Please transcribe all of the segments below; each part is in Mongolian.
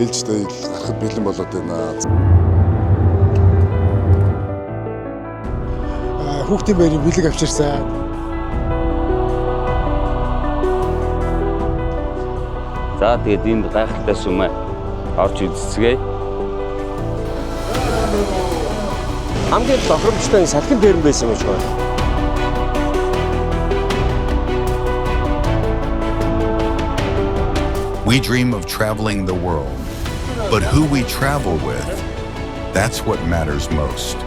ээлжтэй гарахд бэлэн болоод байна. Хүүхдийн байрын бэлэг авчирсан. За тэгээд энд гайхалтай сүмээ орж үзцгээе. Хамгийн тохиромжтой салхин дээр нь байсан юм шиг байна. We dream of traveling the world, but who we travel with, that's what matters most.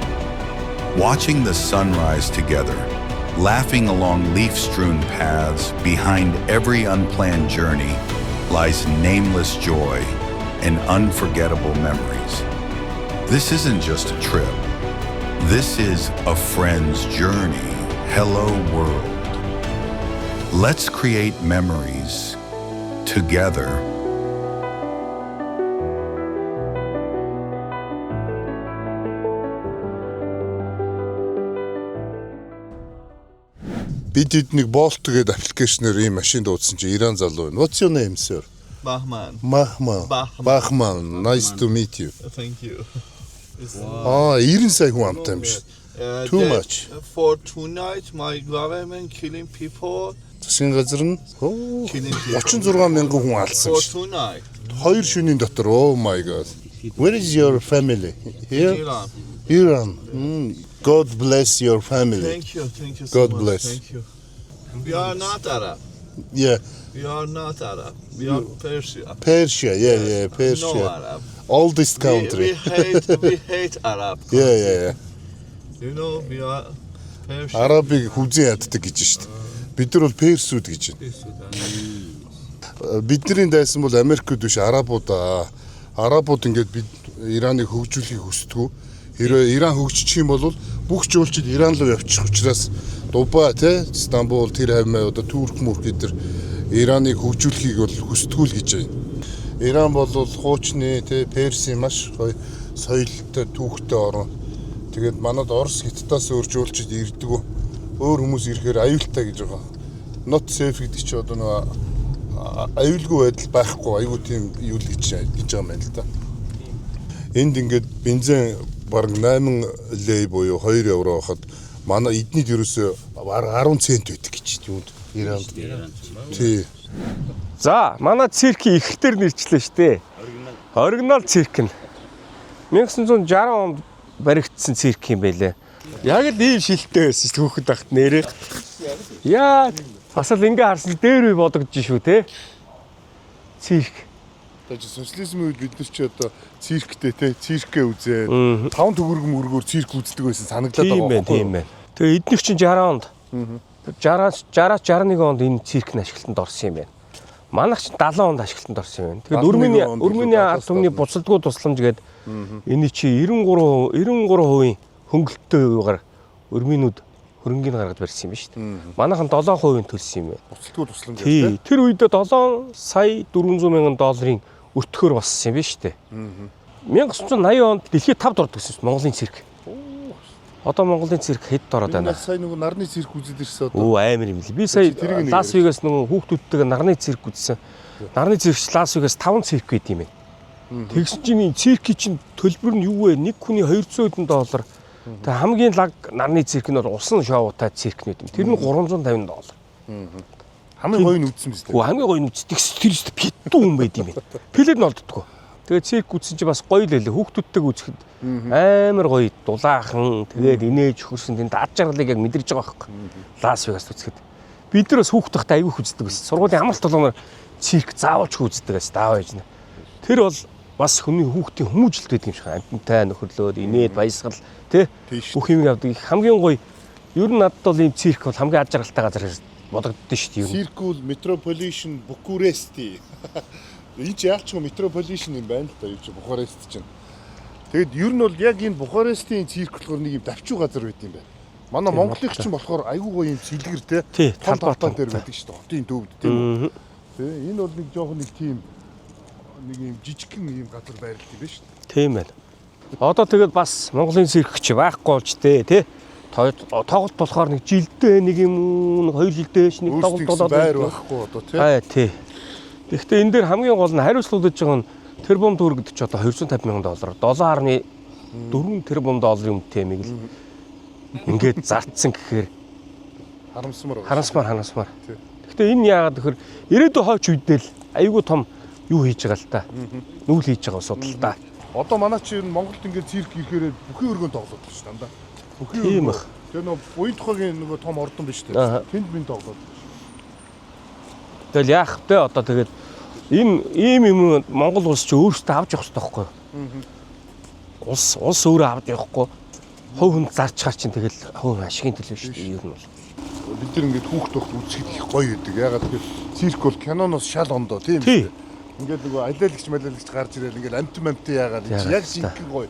Watching the sunrise together, laughing along leaf-strewn paths, behind every unplanned journey lies nameless joy and unforgettable memories. This isn't just a trip. This is a friend's journey. Hello world. Let's create memories together. Бид нэг Bolt гэдэг аппликейшнээр ийм машин дуудсан чи Иран залуу байна. What's your name, sir? Bahman. Bahman. Nice to meet you. Thank you. 90 сая хүн амтай юм биш. Too much. For tonight, my government killing people. Засгийн газар нь 36 мянган хүн алсан For шүү. tonight. 2 шөнийн дотор. Oh my god. Where is your family? Here? Iran. Iran. God bless your family. Thank you so God much. bless. Thank you. We are not Arab. Yeah. We are not Arab. We are Persia. Persia. Yeah, No Persia. Arab. Oldest We country. hate Arab. Yeah. You know, we are Persia. Арабыг хүзэн яддаг гэж шүү дээ. Бид нар бол персүүд гэж байна. Бидний дайсан бол Америкд биш арабууд аа. Арабууд ингээд бид Ираныг хөгжүүлэхийг хүсдэг. Хэрвээ Иран хөгжчих юм бол бүх жуулчид Иран руу явчих учраас Дубай те Стамбул тэр хавьмаа одоо Турк мөрк гэдэр Ираныг хөгжүүлэхийг бол хүсдэг л гэж байна. Иран бол хуучны те Персийн маш гоё соёлтой түүхтэй орн. Тэгээд манад Орос Хятадаас өөр жуулчид ирдэг. Өөр хүмүүс ирэхээр аюултай гэж байгаа. Not safe гэдэг чи одоо нэг аюулгүй байдал байхгүй айгүй тийм юу л гэж байгаа юм байна л да. Энд ингээд бензин бараг 8 лей буюу 2 евро хахад манай эднийд ерөөсөө 10 цент байдаг гэж юунд Иранд. Тий. За, манай циркийн ихтер нэрчлээ штэ. Оригинал цирк нь 1960 онд баригдсан цирк юм байлээ. Яг л ийм шилтэй байсан шүү хүүхэд багт нэрээ. Яа, бас л ингээ харсан дээр үе бодогдож шүү те. Цирк. Тэгээд социализмын үед бид нар чи одоо цирктэй те циркээ үзээ. 5 төгрөг мөргөөр цирк үздэг байсан санагдлаад байгаа. Тийм байна. Тэгээ эднийх чинь 60 онд 60-аас 61 онд энэ цирк нь ашиглалтанд орсон юм байна. Манайх чинь 70 онд ашиглалтанд орсон юм байна. Тэгээд өрмөний ард түмний буцалдгүй тусламж гээд энэ чи 93% хөнгөлөлтөө юугаар өрмийнүүд хөрөнгөний гаргаж барьсан юм байна шүү дээ. Манайхан 7% төлсөн юм байна. Буцалдгүй тусламж тий. Тэр үедээ 7 сая 400 мянган долларын өртгөхөр болсон юм байна шүү дээ. 1980 онд дэлхийд 5 дорд гэсэн Монголын цирк. Одоо Монголын цирк хэд дороод байна? Сая нөгөө нарны цирк үзээд ирсэн одоо. Оо амар юм лээ. Би сая Лас Вегас нөгөө хүүхдүүдтэйгээ нарны цирк үзсэн. Нарны циркч Лас Вегас 5 цирк байт юм байна. Тэгсэн чинь циркийн чинь төлбөр нь юу вэ? Нэг хүний $200. Тэгээ хамгийн лаг нарны цирк нь бол усан шоутай цирк нэт юм. Тэр нь $350. Хамгийн гоё нь үзсэн биз дээ. Хамгийн гоё нь үздэг стресс битүү юм байд юм байна. Плед нь олддгоо. Тэгээ цирк үзсэн чинь бас гоё л байлээ. Хүүхдүүдтэйг үзэхэд амар гоё дулаахан тэгээд инээж хөрсөн тэнд ад жаргалыг яг мэдэрч байгаа байхгүй. Лас Вегаст үзэхэд бид нар бас хүүхдтэй хахад аягүй үздэг байсан. Сургуулийн амралт болгоноор цирк заавалч үздэг байсан. Даав ээж нь. Тэр бол бас хүний хүүхдийн хүмүүжлэлт байдаг юм шиг амттай нөхөрлөөд инээд баясгал тий бүх юм явдаг. Хамгийн гоё ер нь надад бол ийм цирк бол хамгийн ад жаргалтай газар бодогддоо шүү дээ. Цирк бол Metropolitan Bucharest. Энэ ч яалч го Metropolitan юм байна л да. Юу ч Бухарест чинь. Тэгэд ер нь бол яг энэ Бухарестийн цирк болохоор нэг юм давчуу газар байт юм байна. Манай Монголынх чинь болохоор айгүй гоё юм цэлгэр те талбартан дээр байдаг шүү дээ. Хотын төвд тийм үү. Энэ бол нэг жоохон нэг тийм нэг юм жижигхэн юм газар байрлал юм байна шүү дээ. Тийм байна. Одоо тэгээд бас Монголын цирк чи байхгүй болж тий тоглолт болохоор нэг жилдээ нэг юм 2 жилдээ ш нэг тоглолт болоод байр байхгүй одоо тий. Тий. Гэхдээ энэ дээр хамгийн гол нь хариуцлагаж байгаа нь Тэрбум төгрөг гэдэг чи одоо $250,000. 7.4 тэрбум долларын үнэтэй юмыг л ингээд зарцсан гэхээр харамсмаар. Гэхдээ энэ яагаад гэхээр ирээдүйн хойч үедээ л айгүй том юу хийж байгаа л та. Нүүл хийж байгаа судал та. Одоо манай чи Монголд ингээд цирк ирэхээр бүхий өргөнд тоглоод байна шүү дандаа. Бүхий Тийм өргөн. их. Тэгээ нөгөө буян тухайгийн нөгөө том ордон биш үү? Аа. Тэнд минь тоглоод. Тэгэл яах вэ одоо тэгээд ийм юм Монгол улс чи өөрсдөө авч явах хэрэгтэй байхгүй юу? Улс өөрөө авч явахгүй. Хувь хүнд зарч хаа чинь тэгэл хувь ашигын төлөө шүү дээ. Ер нь бол. Бид нар ингээд хүүхд тохт үзэхэд их гоё байдаг. Ягаад гэвэл цирк бол киноноос шал ондоо тийм үү? Ингээд нөгөө алиалагч гарч ирэл ингээд амт яагаад яг шинхэн гоё.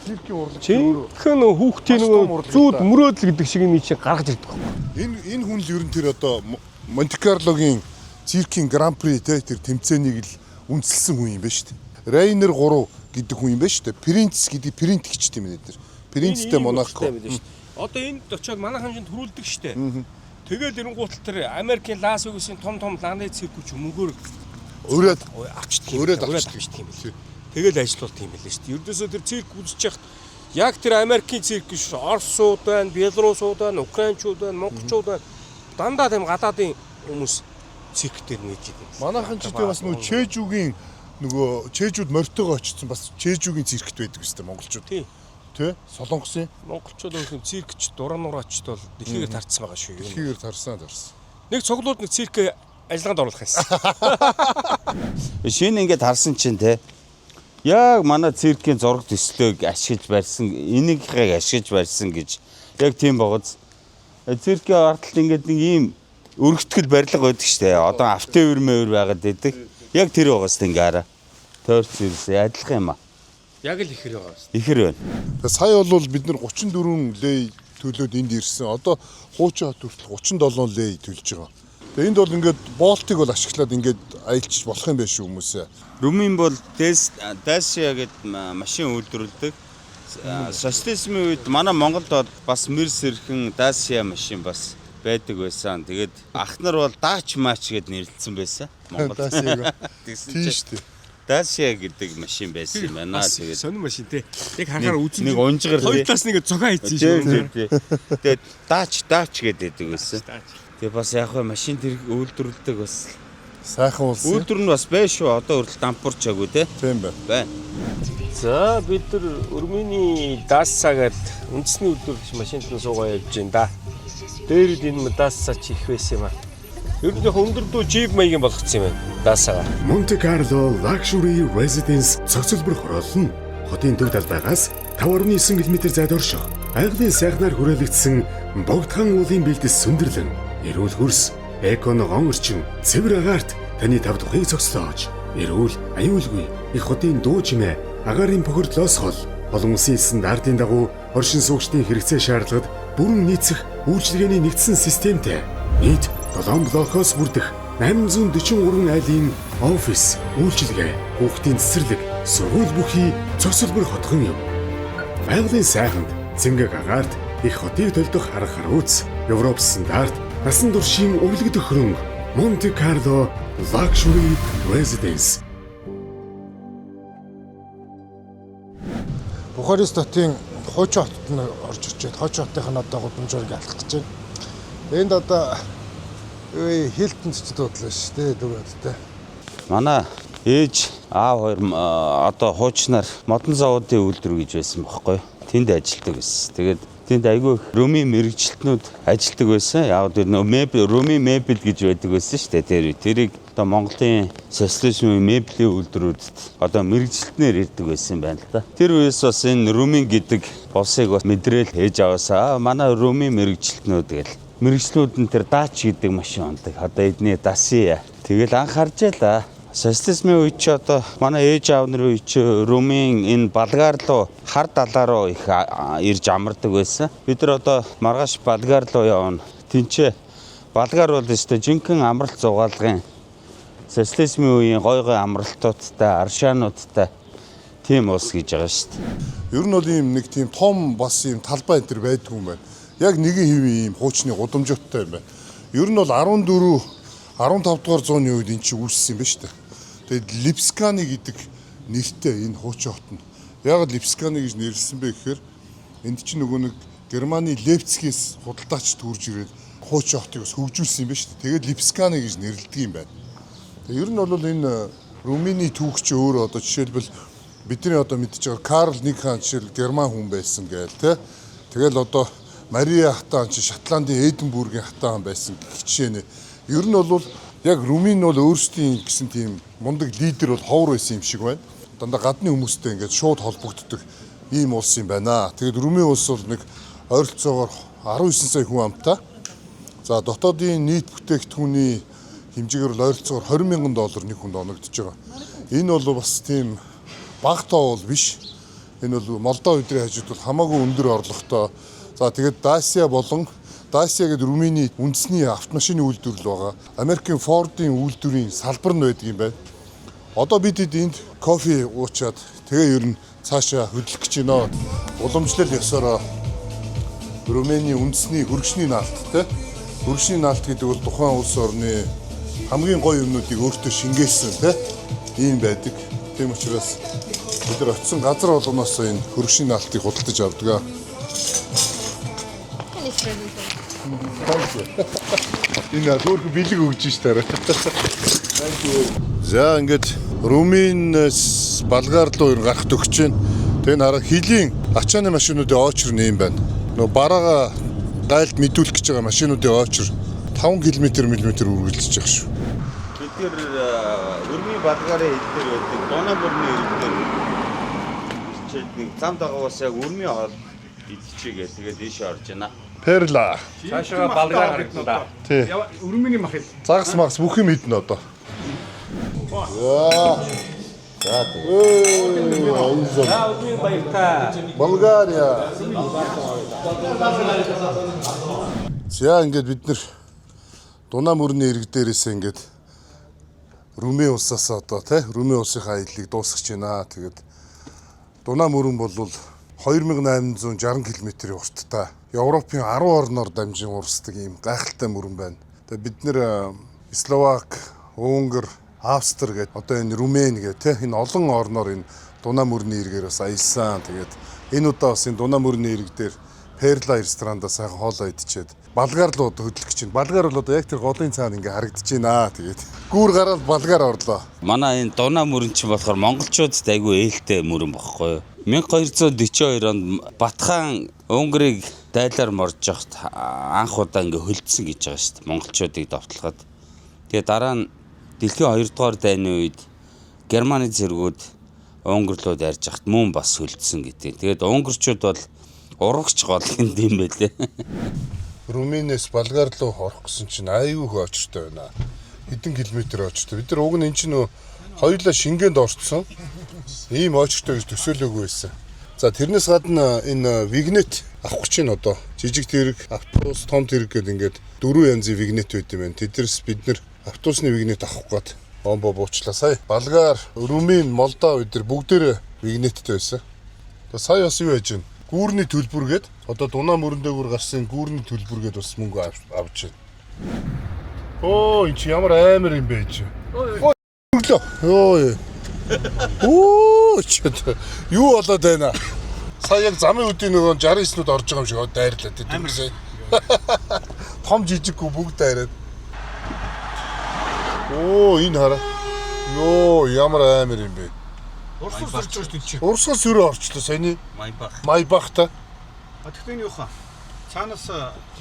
Циркийн урлаг Хэн хүүхдийн нөгөө зүүд мөрөөдөл гэдэг шиг юм чи гаргаж ирдэг байхгүй. Энэ хүн л ер нь тэр одоо Монте Карлогийн циркийн гран-при тэр тэмцээнийг л үнэлсэн хүн юм байна шүү дээ. Райнер 3 гэдэг хүн юм байна шүү дээ. Принц гэдэг принт гिचт юм нэ. Принцтэй Монако. Одоо энд очиод манайхан чинь төрүүлдэг штэ. Тэгэл эренгуутал тэр Америкийн Лас Вегасын том ланы циркүүч мөнгөөр Өөрөө авчдаг биш тийм ээ. Тэгэл ажиллаулт юм байлээ штэ. Ердөөсөө тэр цирк үзэж яхад яг тэр Америкийн цирк биш Оросууд байна, Белорусууд байна, Украинчууд байна, Монголчууд байна. Дандаа тийм гадаадын хүмүүс цирк дээр нээж идэв. Манайхан ч тийм бас нөгөө Чэжүүд морьтойгоо очсон бас Чэжүүгийн циркт байдаг өстэй монголчууд. Тэ? Солонгосын монголчууд өөрхөн циркч дураануураач бол дэлхийгээр тарцсан байгаа шүү. дэлхийгээр тарсан. Нэг цуглууд нэг цирк ажиллагаанд оруулах юмсан. Шинэ ингээд харсан чинь те. Яг манай циркийн зураг төслөөг ашиглаж барьсан, энийхийг ашиглаж барьсан гэж яг тийм багц. Циркийн ардталт ингээд нэг ийм өргөтгөл барилга байдаг штэ. Одоо автовэрмээр байгаад байдаг. Яг тэр байгаас ингээ хараа. Тойрч ирсэн адилхан юм аа. Яг л ихэр байгаа шүү. Ихэр байна. Тэгээ сая бол бид нар 34 лей төлөөд энд ирсэн. Одоо хуучин хот хүртэл 37 лей төлж байгаа. Тэгээ энд бол ингээд болтыг бол ашиглаад ингээд аялчих болох юм байна шүү хүмүүсээ. Румын бол Dacia гэдэг машин үйлдвэрлэдэг. Социализмын үед манай Монголд бол бас Мерс ирхэн Dacia машин бас байдаг байсан. Тэгээд ах нар бол Dutch Match гэд нэрлэлсэн байсан. Монгол. Тийм шүү дээ. Dacia гэдэг машин байсан юм байна. Тэгээд сонир машин те. Яг харахаар үзэн нэг унжгар хоёр талаас нэг зохион хийсэн шүү. Тэгээд Dutch гэдэг байсан. Тэгээд бас яг хөө машин тэр үйлдвэрлэдэг бас Сайхан улс. үйлдвэр нь бас байна шүү. Одоо хүртэл дампуурчаагүй те. Тийм байна. За бид нар Өрмөний Dacia гэдэг үндэсний үйлдвэрлэгч машинд нь суугаа явж байна да. Дээрд энэ Dacia ч их байсан юм аа. Ер нь яг өндөрдөө Jeep маягийн болгоцсон юм байна. Dacia. Monte Carlo Luxury Residence цогцлбор хороол нь хотын төв талбайгаас 5.9 км зайд орших. Айглын сайхнаар хүрээлэгдсэн богдхан уулын бэлдэс сүндэрлэн, эрүүл хөрс, эконогон орчин, цэвэр агаарт таны тав тухыг цогцлоож, эрүүл, аюулгүй их хотын дуу чимээ, агаарын бохирдлоос хол, олон улсын стандартын дагуу оршин суугчдын хэрэгцээ шаардлагад бүрэн нийцэх үйлчилгээний нэгдсэн системтэй. Нийт 7 блокоос бүрдэх 843 айлын офис, үйлчилгээ, хүүхдийн цэцэрлэг, сургууль бүхий цогцлбор хотхон юм. Айглын сайханд цэнгэг агаарт их хотыг төлдөх арга харууц, Европ стандарт насан туршийн өвлөгдөх хөрөнгө Monte Carlo Luxury Residence. Бухарест хотын хуучин хотод нь орж ирчээд хуучин хотын одоо гудамжийг алах гэж байна. Энд одоо Хилтон ч дуудлаа шүү дээ дөрөвдөө. Манай ээж аав хоёр одоо хуучнаар модон заводын үйлдвэр гэж байсан бохоггүй. Тэнд ажилладаг байсан. Тэгээд тэнд айгүй Румын мэрэгчлэтнүүд ажилладаг байсан. Яг тэр Румын мебель гэж байдаг байсан шүү дээ. Тэрийг одоо Монголын социализмын мебелийн үйлдвэрүүдэд одоо мэрэгчлэтнээр ирдэг байсан байна л да. Тэр үеэс бас энэ Румын гэдэг босыг бас мэдрээл хийж аваасаа манай Румын мэрэгчлэтнүүд гэл мэрэгчлүүд нь тэр Дач гэдэг машин ундаг. Одоо эдний Dacia. Тэгэл анхаарч ялаа. Социализмын үед ч одоо манай ээж аав нарын үед ч Румын энэ Болгар руу хар далаа руу их ирж амардаг байсан. Бид нар одоо маргааш Болгар руу явна. Тинчээ Болгар бол өстой жинхэнэ амралт зугаалгын социализмын үеийн гой амралтуудтай, аршаануудтай тийм ус гэж байгаа шүү дээ. Ер нь бол ийм нэг тийм том бас ийм талбай энэ төр байдгүй юм байна. Яг нэгэн хэвийн ийм хуучны гудамжуудтай юм байна. Ер нь бол 14 15 дугаар зууны үед эн чинь үүссэн юм байна шүү дээ. Тэгээд Липсканы гэдэг нэртэй энэ хуучин хот нь. Яг Липсканы гэж нэрлсэн бэ гэхээр энд чинь нөгөө нэг Германы Лейпцигээс худалдаач төрж ирээд хуучин хотыг бас хөгжүүлсэн юм байна шүү дээ. Тэгээд Липсканы гэж нэрлэдэг юм байна. Тэгээ ер нь бол энэ Румыний түүхч өөр одоо жишээлбэл бидний одоо мэдж байгаа Карл нэг хаан жишээл герман хүн байсан гээл тэ. Тэгэл одоо Мария хатаан чи Шотландын Эдинбургийн хатаан байсан гэх жишээ нэ. Ер нь бол яг Румын бол өөрсдийн гэсэн тийм мундаг лидер бол ховор байсан юм шиг байна. Дандаа гадны хүмүүстэй ингээд шууд холбогддог ийм улс юм байна. Тэгээд Румын улс бол нэг ойролцоогоор 19 сая хүн амтай. За дотоодын нийт бүтээгдэхүүний хэмжээгээр бол ойролцоогоор $20,000 нэг хүнд оногдож байгаа. Энэ бол бас тийм бага тоо бол биш. Энэ бол Молдов өдрийн хажууд бол хамаагүй өндөр орлоготой. За тэгээд Dacia болон Dacia гэдэг Румыний үндэсний автомашины үйлдвэрлэл байгаа. Америкийн Ford-ийн үйлдвэрийн салбар нь байдаг юм байна. Одоо бид энд кофе уучаад тэгээ ер нь цаашаа хөдлөх гэж байна. Уламжлал ёсороо Румыний үндэсний хөргөчний наалт те. Хөргөчний наалт гэдэг бол тухайн улс орны хамгийн гоё юмнуудыг өөртөө шингээсэн те. Ийм байдаг. Тийм учраас бид нар очисон газар болгоноос энэ хөргөчний наалтыг худалдаж авдаг. Энэ хөргө бэлэг өгж штэ. За ингээд Румынээс Болгар руу гарахт өгч байна. Тэгээ нараа хилийн ачааны машинуудын очор нэм байна. Нөгөө бараага гайлд мэдүүлэх гэж байгаа машинуудын очор 5 км үргэлжлэж байгаа шүү. Бид нэр Румын Болгарын хил дээр байдаг Донамурны иргдээр чид нэг зам дагаваас яг Румын хоол идчихээ тэгээд ийшээ орж байна. Перла. Цаашаа Болгар харагдана. Тий. Румыний мах. Загас магас бүх юм идэнэ одоо. Румын баяртай. Болгария. За ингээд бид нэр Дунамурны ирэг дээрээс ингээд Румын улсаас одоо тий Румын улсынхаа аяллыг дуусгаж байна. Тэгээд Дунамүрэн бол 2860 км-ийн урттай Европын 10 орноор дамжин урсдаг ийм гайхалтай мөрөн байна. Тэгээд бид нэр Словак, Унгар, Австри гэдэг одоо энэ Румын гэх тий энэ олон орноор энэ Дунамүрний иргээр бас аялсан. Тэгээд энэ удаа бас энэ Дунамүрний ирэг дээр Перла ресторанда сайхан хоолоо идчихэд Болгар руу хөдлөх гэж байна. Болгар бол одоо яг тэр голын цаана ингээ харагдаж байна. Тэгээд гүүр гараад Болгар орлоо. Манай энэ Дунамүрэн чинь болохоор монголчуудад айгүй ээлтэй мөрөн багхгүй юу? 1242 онд Батхан Унгарыг дайлаар морж явахт анх удаа ингээ хөлдсөн гэж байгаа шүү дээ. Монголчуудыг довтлоход. Тэгээ дараа нь Дэлхийн 2 дугаар дайны үед Германы зэргүүд Унгар руу дайрж явахт мөн бас хөлдсөн гэдэг. Тэгээд унгарчууд бол урагч гол юм байлээ. Румынээс Болгар руу орох гэсэн чинь аюу их очтой байна. Хэдэн километр очтой. Бид нар уг нь энэ чинь хоёулаа шингээнд орцсон. Ийм очтой гэж төсөөлөөгүй байсан. За тэрнээс гадна энэ вигнет авах гэж байна одоо. Жижиг тэрэг, автобус, том тэрэг гэдэг ингээд 4 янзын вигнет байд юм байна. Тэднээс бид нар автобусны вигнет авах гээд омбо буучлаа сая. Болгар, Румын, Молдов эдгээр бүгдээрээ вигнеттэй байсан. Тэгээ сая бас юу яаж байна? Гүүрний төлбөргээд одоо Дунамүрэн дээгүүр гарсан гүүрний төлбөргээд бас мөнгө авч байна. Оо энэ чи ямар амар юм бэ чи. Өглөө. Йоо. Оо чөт. Юу болоод байна? Сая яг замын үдийн нөгөө 69-нүүд орж байгаа юм шиг дайрлаа тийм. Том жижиггүй бүгд дайраад. Оо энэ хараа. Йоо ямар амар юм бэ? Урсгал сөрж байгаа шүү дээ. Урсгал сөрөө орчлоо саяны. Майбах та. Тэгтээ юу хаа? Цаанаас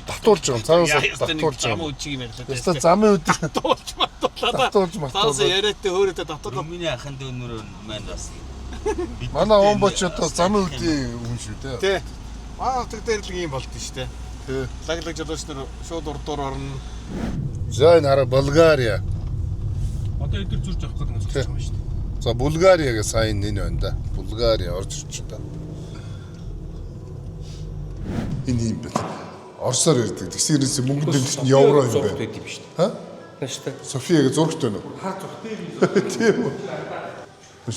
Татуулж байгаа. Цаанаас татуулж байгаа. үчиг юм ярьлаа. Яста замын үдийн Татуулж матуулаад. татуулж матуулаад. яриатай өөрөөдөө татуулаа. Миний ахын дүүнөр маань бас. Манай омбоч одоо замын үдийн хүн шүү дээ. Тий. Тэг дээрлэг юм болд нь штэ. Тий. Лаглаг жолоочнор шууд урдуур орно. За энэ хараа Болгария. Одоо эдгээр зурж авах гэдэг нь зурж байгаа юм шүү дээ. За Булгарияга сайн энэ байна да. Булгария орж ирч та. Энэ юм байна. Орсоор ирдэг. Тэгсэрээс мөнгө дэвтэж нь евро юм байна. Байдаг юм шүү дээ. Ха? Нааштай. Софияга зургт байна уу? Хаа зургт Тийм үү.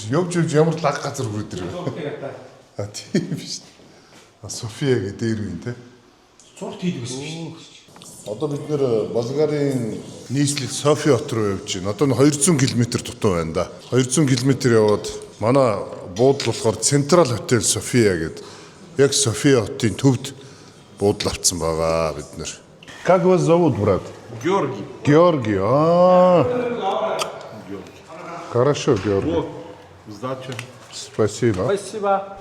Явж ямар лаг газар хүрээд ирвэ. А тийм биш. Софияга дээр үн те. зургт хийдэг гэсэн шүү дээ. Одоо бид нэр Болгарын нийслэл Софи хот руу явж байна. Одоо 200 км дутуу байна да. 200 км яваад Манай буудал болохоор Централ Хотел София гэдэг. Яг София хотын төвд буудал авцсан байгаа бид нэр. Как вас зовут, брат? Георгий. Георгий. Хорошо, Георгий. Сдача. Спасибо. Спасибо.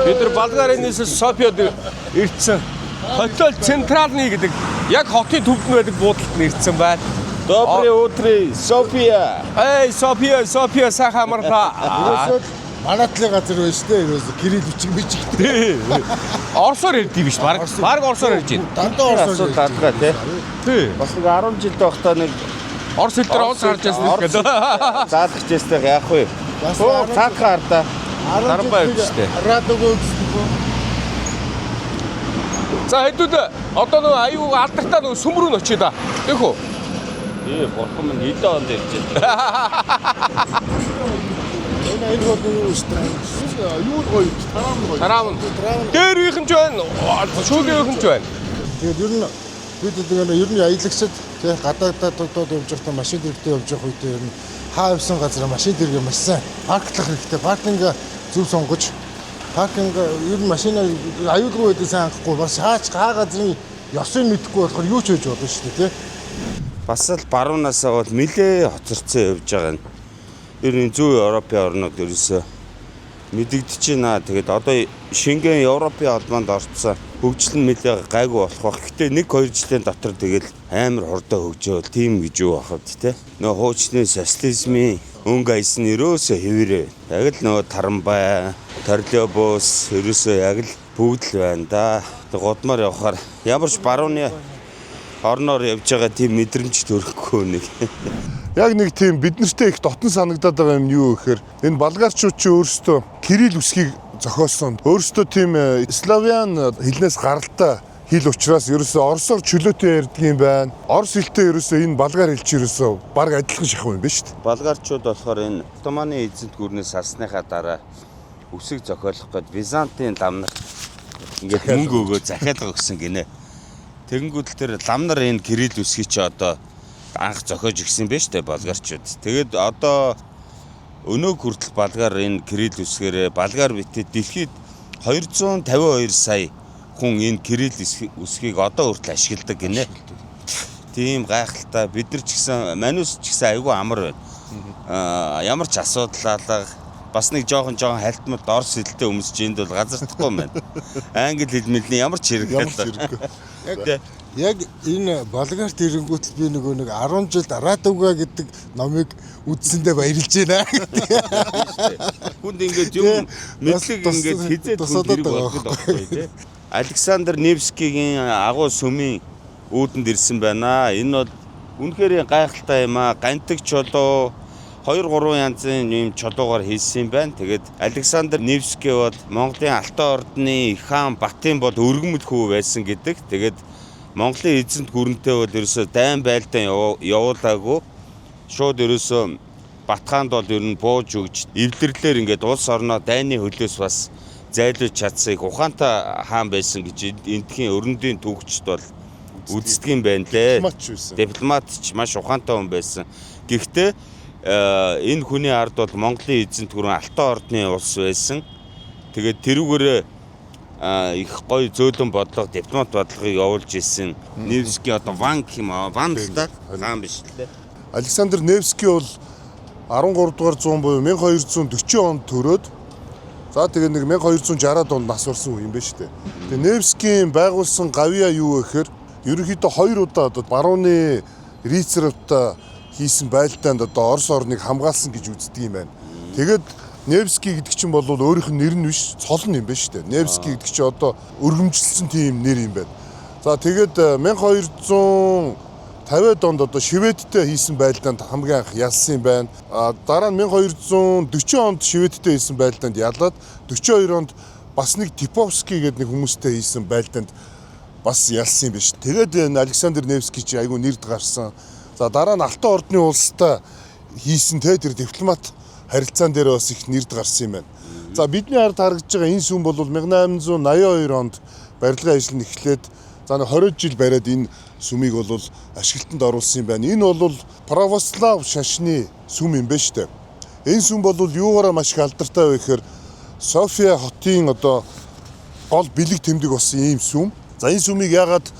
Бид нар Болгарианаас Софиад ирсэн. Хотел Центральный гэдэг яг хотын төвд байдаг буудалд нэрсэн байна. Доброе утро, София. Эй, София сайхан амарлаа. Ерөөсөө манайтлын газар байна шүү дээ. Ерөөсөө Кирилл бичигтэй. Орсоор ирдэг биш баг. Баг орсоор ирж байна. Дандаа орсоор Даадгаа тий. Тий. Бас нэг 10 жил байхдаа нэг Орс хэл дээр орс харж яасан юм гэдэг. заалгах гэжтэй яах вэ? Бас Цаадгаа ардаа. Дарамбай шүү дээ. Радиогоо үздэг. За хэдүүд одоо нөгөө аюу алдартай нөгөө сүмрүү нь очие да. Тээх үү? Тий, бурхан минь хэдэн онд ирж байна. Энэ бол юу шүү. Юу гоё. Тараам. Дээрийнх нь ч байна. Шүүлийнх нь ч байна. Тэгээд ер нь бид ер нь аялагчид тий гадаадад явж байхдаа машин дэрэгтэй явж явах үед ер нь хаа явсан газар машин дэрэг маш сайн парклах хэрэгтэй. Паркинг зөв сонгож паркинг ер нь машин аюулгүй байдгийг сайн хангахгүй бас хаа газрын ёсыг мэдэхгүй болохоор юу ч хийж болно шүү дээ тий. Бас л баруунаасаа бол нэлээ хоцорцсон явж байгаа нь. Ер нь зүүн Европын орнууд ерөөсөө мэдэгдэж байна. Тэгээд одоо Шенген Европын холбоонд орцсон хөгжил нь нэлээ гайгүй болох бах. Гэтэ 1-2 жилийн дотор тэгэл амар хурдан хөгжөөл тийм гэж юу бахад те. Нөө хуучны социализмын өнгө айс нь ерөөсөө хэвээрээ. Яг л нөө Тарамбай, Торлиобус ерөөсөө яг л бүгд л байна да. Тэг годмаар явахаар ямар ч барууны орноор явж байгаа тийм мэдрэмж төрөхгүй нэг. Яг нэг тийм бид нартэй их дотн санагдаад байгаа юм юу гэхээр энэ болгарчууд чи өөрсдөө Кирилл үсгийг зохиосон. Өөрсдөө тийм славян хэлнээс гаралтай хэл учраас ерөөсөө орсоор чөлөөтэй ярьдаг юм байна. Орос хэлтэй ерөөсөө энэ болгар хэл чи ерөөсөө баг адилхан шахав юм байна шүү дээ. Болгарчууд болохоор энэ Отоманы эзэнт гүрнээс салсныхаа дараа үсэг зохиолох гээд Византын лам нарт ингээд мөнгө өгөө захиалга өгсөн гинэ. Тэгэнгүүт л тэр лам нар энэ Кирилл үсгийг чи одоо анх зохиож өгсөн байж тээ болгарчууд. Тэгээд одоо өнөөг хүртэл болгар энэ Кирилл үсгээрээ болгар битэд дэлхийд 252 сая хүн энэ Кирилл үсгийг одоо хүртэл ашигладаг гинэ. Тийм гайхалтай бид нар ч гэсэн манус ч гэсэн айгүй амар байна. Ямар ч асуудал алга бас нэг жоохон хальтмал орс хэлтэй өмсөж энд бол газардахгүй юм байна. Англи хэл мэлний ямар ч хэрэггүй. Яг энэ болгарт ирэнгүүт би нэг 10 жил Радуга гэдэг номыг үзсэндээ баярлж байна. Хүнд ингээд юм мэдлэг ингээд хизээд хүнд хэрэг болох байхгүй тий. Александр Невскигийн агуу сүмийн үүдэнд ирсэн байна. Энэ бол үнэхээр гайхалтай юм аа. Гантик чулуу 2-3 янзын юм чулуугаар хийсэн юм байна. Тэгээд Александр Невский бол Монголын Алтан ордны хаан Батын бол өргөмөл хүү байсан гэдэг. Тэгээд Монголын эзэнт гүрэнтэй бол ерөөсөө дайн байлдаан явуулаагүй. Шууд ерөөсөө Батхаанд бол ер нь бууж өгч эвдэрлэлээр ингээд улс орноо дайны хөлөөс бас зайлуулж чадсыг ухаантай хаан байсан гэж эндхийн өрөндийн түүхчд бол үздэг юм байна лээ. Дипломат ч маш ухаантай хүн байсан. Гэхдээ энэ хүний ард бол Монголын эзэнт гүрэн Алтан ордны улс байсан. Тэгээд тэрүүгээрээ их гоё зөөлөн бодлого, дипломат бодлогыг явуулж исэн Невский одоо Ван юм аа, Ван л да хаан биш лээ. Александр Невский бол 13 дугаар зуун буюу 1240 онд төрөөд за тэгээ нэг 1260-аад онд нас орсон хүн юм байна шүү дээ. Тэгээ Невскийн байгуулсан гавья юу гэхээр ерөнхийдөө 2 удаа одоо барууны Рицаровтай хийсэн байлдаанд одоо Орос орныг хамгаалсан гэж үздэг юм байна. Тэгээд Невский гэдэг чинь бол өөрийнх нь нэр нь биш, цол нь юм байна шүү дээ. Невский гэдэг чинь одоо өргөмжилсэн тийм нэр юм байна. За тэгээд 1250-ад онд одоо Шведтэй хийсэн байлдаанд хамгийн анх ялсан юм байна. Дараа нь 1240 онд Шведтэй хийсэн байлдаанд ялаад 42 онд бас нэг Типовский гэдэг нэг хүмүүстэй хийсэн байлдаанд бас ялсан юм байна шүү. Тэгээд энэ Александр Невский чи айгүй нэрд гарсан. За дараа нь Алтан ордны улстай хийсэн тэр дипломат харилцаан дээр бас их нэрд гарсан юм байна. За бидний ард харагдж байгаа энэ сүм бол 1882 онд барилгын ажил нь эхлээд за 20 жил бариад энэ сүмийг бол ашиглалтанд оруулсан юм байна. Энэ бол православ шашны сүм юм байна шүү дээ. Энэ сүм бол юугаараа маш их алдартай вэ гэхээр София хотын одоо гол бэлэг тэмдэг болсон ийм сүм. За энэ сүмийг яагаад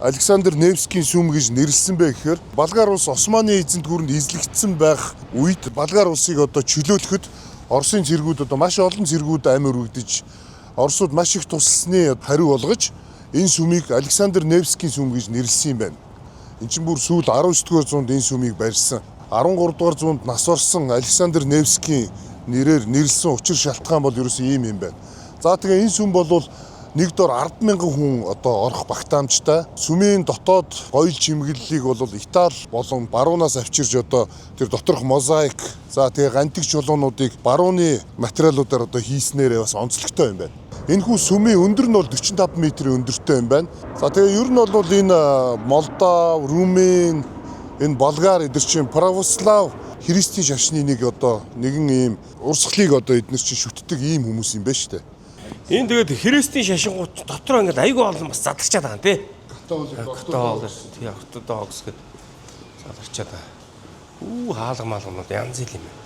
Александр Невскийн сүм гэж нэрлсэн бэ гэхээр Болгар улс Османы эзэнт гүрэнд эзлэгдсэн байх үед Болгар улсыг одоо чөлөөлөхөд Оросын цэргүүд одоо маш олон цэргүүд амир үргэж Оросууд маш их тусласны хариу болгож энэ сүмийг Александр Невскийн сүм гэж нэрлсэн юм байна. Энд чинь бүр сүүл 19-р зуунд энэ сүмийг барьсан. 13-р зуунд нас орсон Александр Невскийн нэрээр нэрлсэн учир шалтгаан бол ерөөсөн ийм юм байна. За тэгээ энэ сүм бол нэг дор 10,000 хүн одоо орох багтаамжтай. Сүмийн дотоод гоёл чимэглэлийг бол Итали болон баруунаас авчирж одоо тэр доторх мозаик за тэгээ гантик чулуунуудыг барууны материалуудаар одоо хийснээр бас онцлогтой юм байна. Энэхүү сүмийн өндөр нь бол 45 м өндөртэй юм байна. За тэгээ ер нь бол энэ Молдов, Румын, энэ Болгар эдгээр чинь православ христийн шашны нэг одоо нэгэн ийм урсгалыг одоо эдгээр чинь шүтдэг ийм хүмүүс юм байна шүү дээ. Энэ тэгээд христийн шашингууд дотроо ингээд айгүй олон бас задарчаад байгаа тий. Ортодокс гэд задарчаад байгаа. Хаалга маалгнууд янз ил юм байна.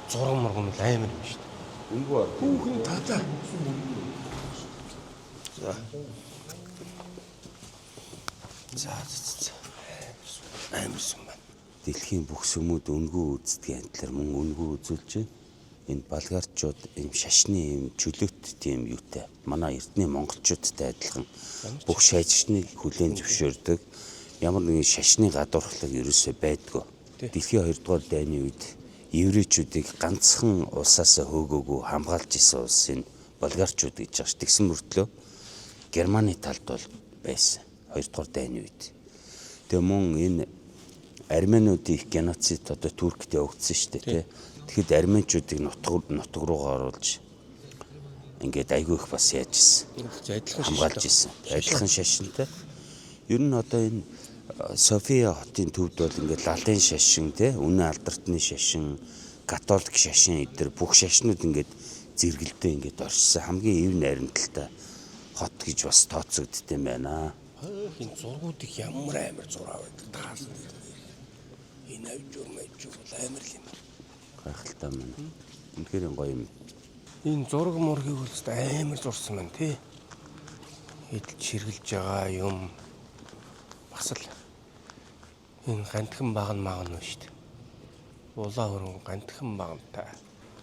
Зураг мурган л амар юм шүү дээ. Үнгүү хүүхэн татаа. За. Амар сүм байна. Дэлхийн бүх сүмүүд үнгүү үздэг антлаар мөн үнгүү үзүүлж байна. Энэ Болгарчууд ийм шашны ийм чөлөөт тийм юутай. Манай эртний монголчуудтай адилхан бүх шашныг хүлээн зөвшөөрдөг. Ямар нэгэн шашны гадуурхлаг ерөөсөө байдгүй. Дэлхийн 2 дугаар дайны үед еврейчүүдийг ганцхан улсаас хөөгөөгүй хамгаалж исэн улс энэ болгарчууд гэж байгаа ш. Тэгсэн мөртлөө Германы талд бол байсан 2 дугаар дайны үед. Тэгээ мөн энэ арменуудыг геноцид одоо Туркид явагдсан шүү дээ тий. Тэгэхэд арменчуудыг нутаг руугаа оруулж ингээд айгүй их бас яаж исэн. Хамгаалж исэн. Адилхан шашинтай. Ер нь одоо энэ София хотын төвд бол ингээд латын шашин тий, үнэн алдартны шашин, католик шашин эдгээр бүх шашнууд ингээд зэрэгэлдээ ингээд оршсон хамгийн эв найрамдалтай хот гэж бас тооцогддог юм байна. Энэ зургуудыг ямар амар зураа байдаг таасан. Энэ авжурмайч бол амар юм. Гайхалтай маань. Үнэхээр гоё юм. Энэ зураг мургийг бол амар зурсан байна тий. Эдэл чиргэлж байгаа юм. Бас л энэ гантхан баг нь маа нь шүү дээ. Улаа хөрөн гантхан багтай.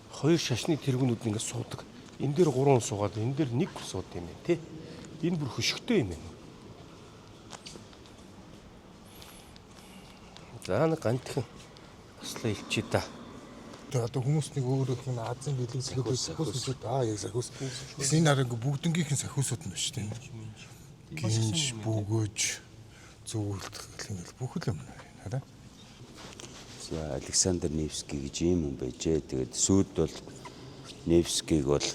Хоёр шашны тэргүүнүүд ингэ суудаг. Энэ дээр 3 суугаад энэ дээр 1 сууд юм байна тий. Энэ бүр хөшгтэй юм байна. За нэг гантхан баслаа илчээ да. Тэгээ одоо хүмүүс нэг өөрөөх нь Азийн бэлэг сахиусууд яг сахиус. Гэсэн энэ арга бүгднгийнхэн сахиусууд нь шүү дээ. Гинж, бөгөөж, зөвлөлт гэх юм бүх л юм хараа. За Александр Невский гэж ийм хүн байжээ. Тэгээд сүйд бол Невскийг бол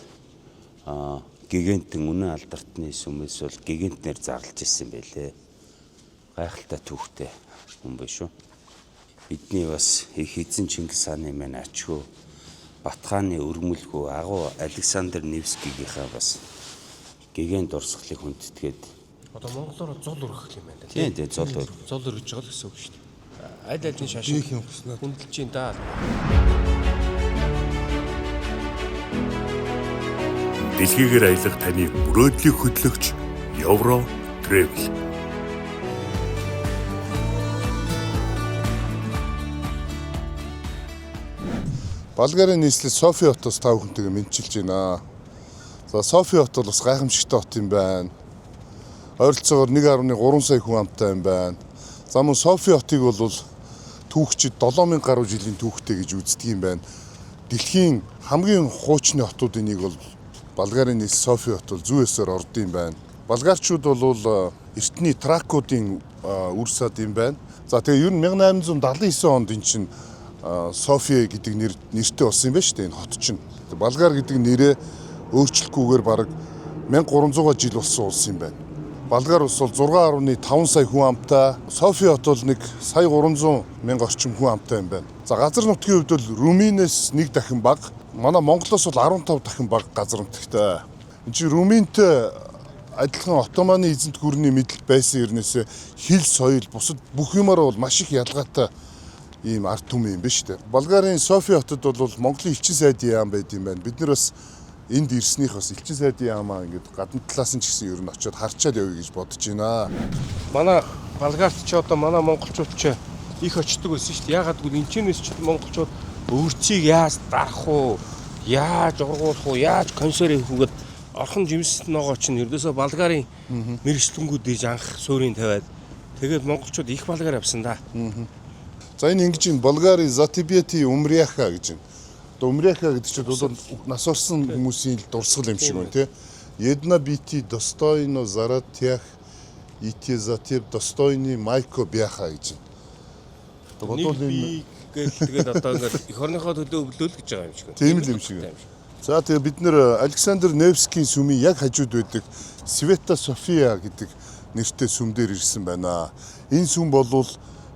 гигантэн үнэн алдартны сүмээс бол гигантнэр зарлж ирсэн байлээ. гайхалтай түүхтэй хүн биш үү? Бидний бас их эзэн Чингис хааны маань ачгүй Батхааны өргөмөлгүй агуу Александр Невскигийнхаа бас гэгэн дурсгалыг хүндэтгээд Одоо монголоор зул өргөх юм байна. тийм зол Зул өргөж байгаа л гэсэн үг шүү дээ. Аль аль нь шашин хүндэлж чинь да. Дэлхийгээр аялах таны мөрөөдлийг хөтлөгч Евро Travel. Болгарын нийслэл Софи хотоос тав хүнтэйгээ мэдчилж байна. За Софи хот бол бас гайхамшигтай хот юм байна. Ойролцоогоор 1.3 сая хүн амтай юм байна. За мөн Софи хотыг бол түүхчид 7000 гаруй жилийн түүхтэй гэж үздэг юм байна. Дэлхийн хамгийн хуучны хотуудын нэг бол Болгарын нийслэл Софи хот бол зүүнээсээр орд юм байна. Болгарчууд бол эртний тракуудын үр сад юм байна. За тэгээ ер нь 1879 онд эн чинь Софи гэдэг нэртэй болсон юм байна шүү дээ энэ хот чинь. Болгар гэдэг нэрээ өөрчлөхгүйгээр бараг 1300 жил болсон улс юм байна. Болгар улс бол 6.5 сая хүн амтай. Софи хот бол 1,300,000 орчим хүн амтай юм байна. За газар нутгийн хувьд бол Румынээс 1 дахин бага. Манай Монголоос бол 15 дахин бага газар нутагтай. Энд чинь Румынтэй адилхан Отtomаны эзэнт гүрний мэдэл байсан хэрнээсээ хил соёл бусад бүх юмараа бол маш их ялгаатай ийм арт түмэн юм байна шүү дээ. Болгарын Софи хотод бол Монголын элчин сайдын яам байд юм байна. Бид нар бас энд ирснийх бас элчин сайдын яамаа ингээд гадна талаас нь ч гэсэн ер нь очиод харчаад явъя гэж бодож байна. Манай Болгарт ч одоо манай монголчууд ч их очдөг байсан шүү дээ. Ягаад гэвэл энэчнээс ч монголчууд өөрчийг яаж дарах уу, яаж ургуулах уу, яаж консер хийх үгээд орхон жимс ногоо чинь ердөөсөө Болгарын мэрэгчлэнгүүд дэж анх суурийн тавиад тэгээд монголчууд их Болгар явсан да. За энэ ингэж ин Болгарын Затибети Умряха гэж байна. Одоо Умряха гэдэг чинь бол нас орсон хүмүүсийн дурсгал юм шиг байна тий. Една бити достойно заратях ити затиб достойны майко бяха гэж байна. Одоо би тэгээд одоо ингээд эх орныхоо төлөө өглөөл гэж байгаа юм шиг байна. Тийм л юм шиг байна. За тэгээ бид нэр Александр Невскийн сүмийн яг хажууд байдаг Света София гэдэг нэртэй сүм дээр ирсэн байна. Энэ сүм бол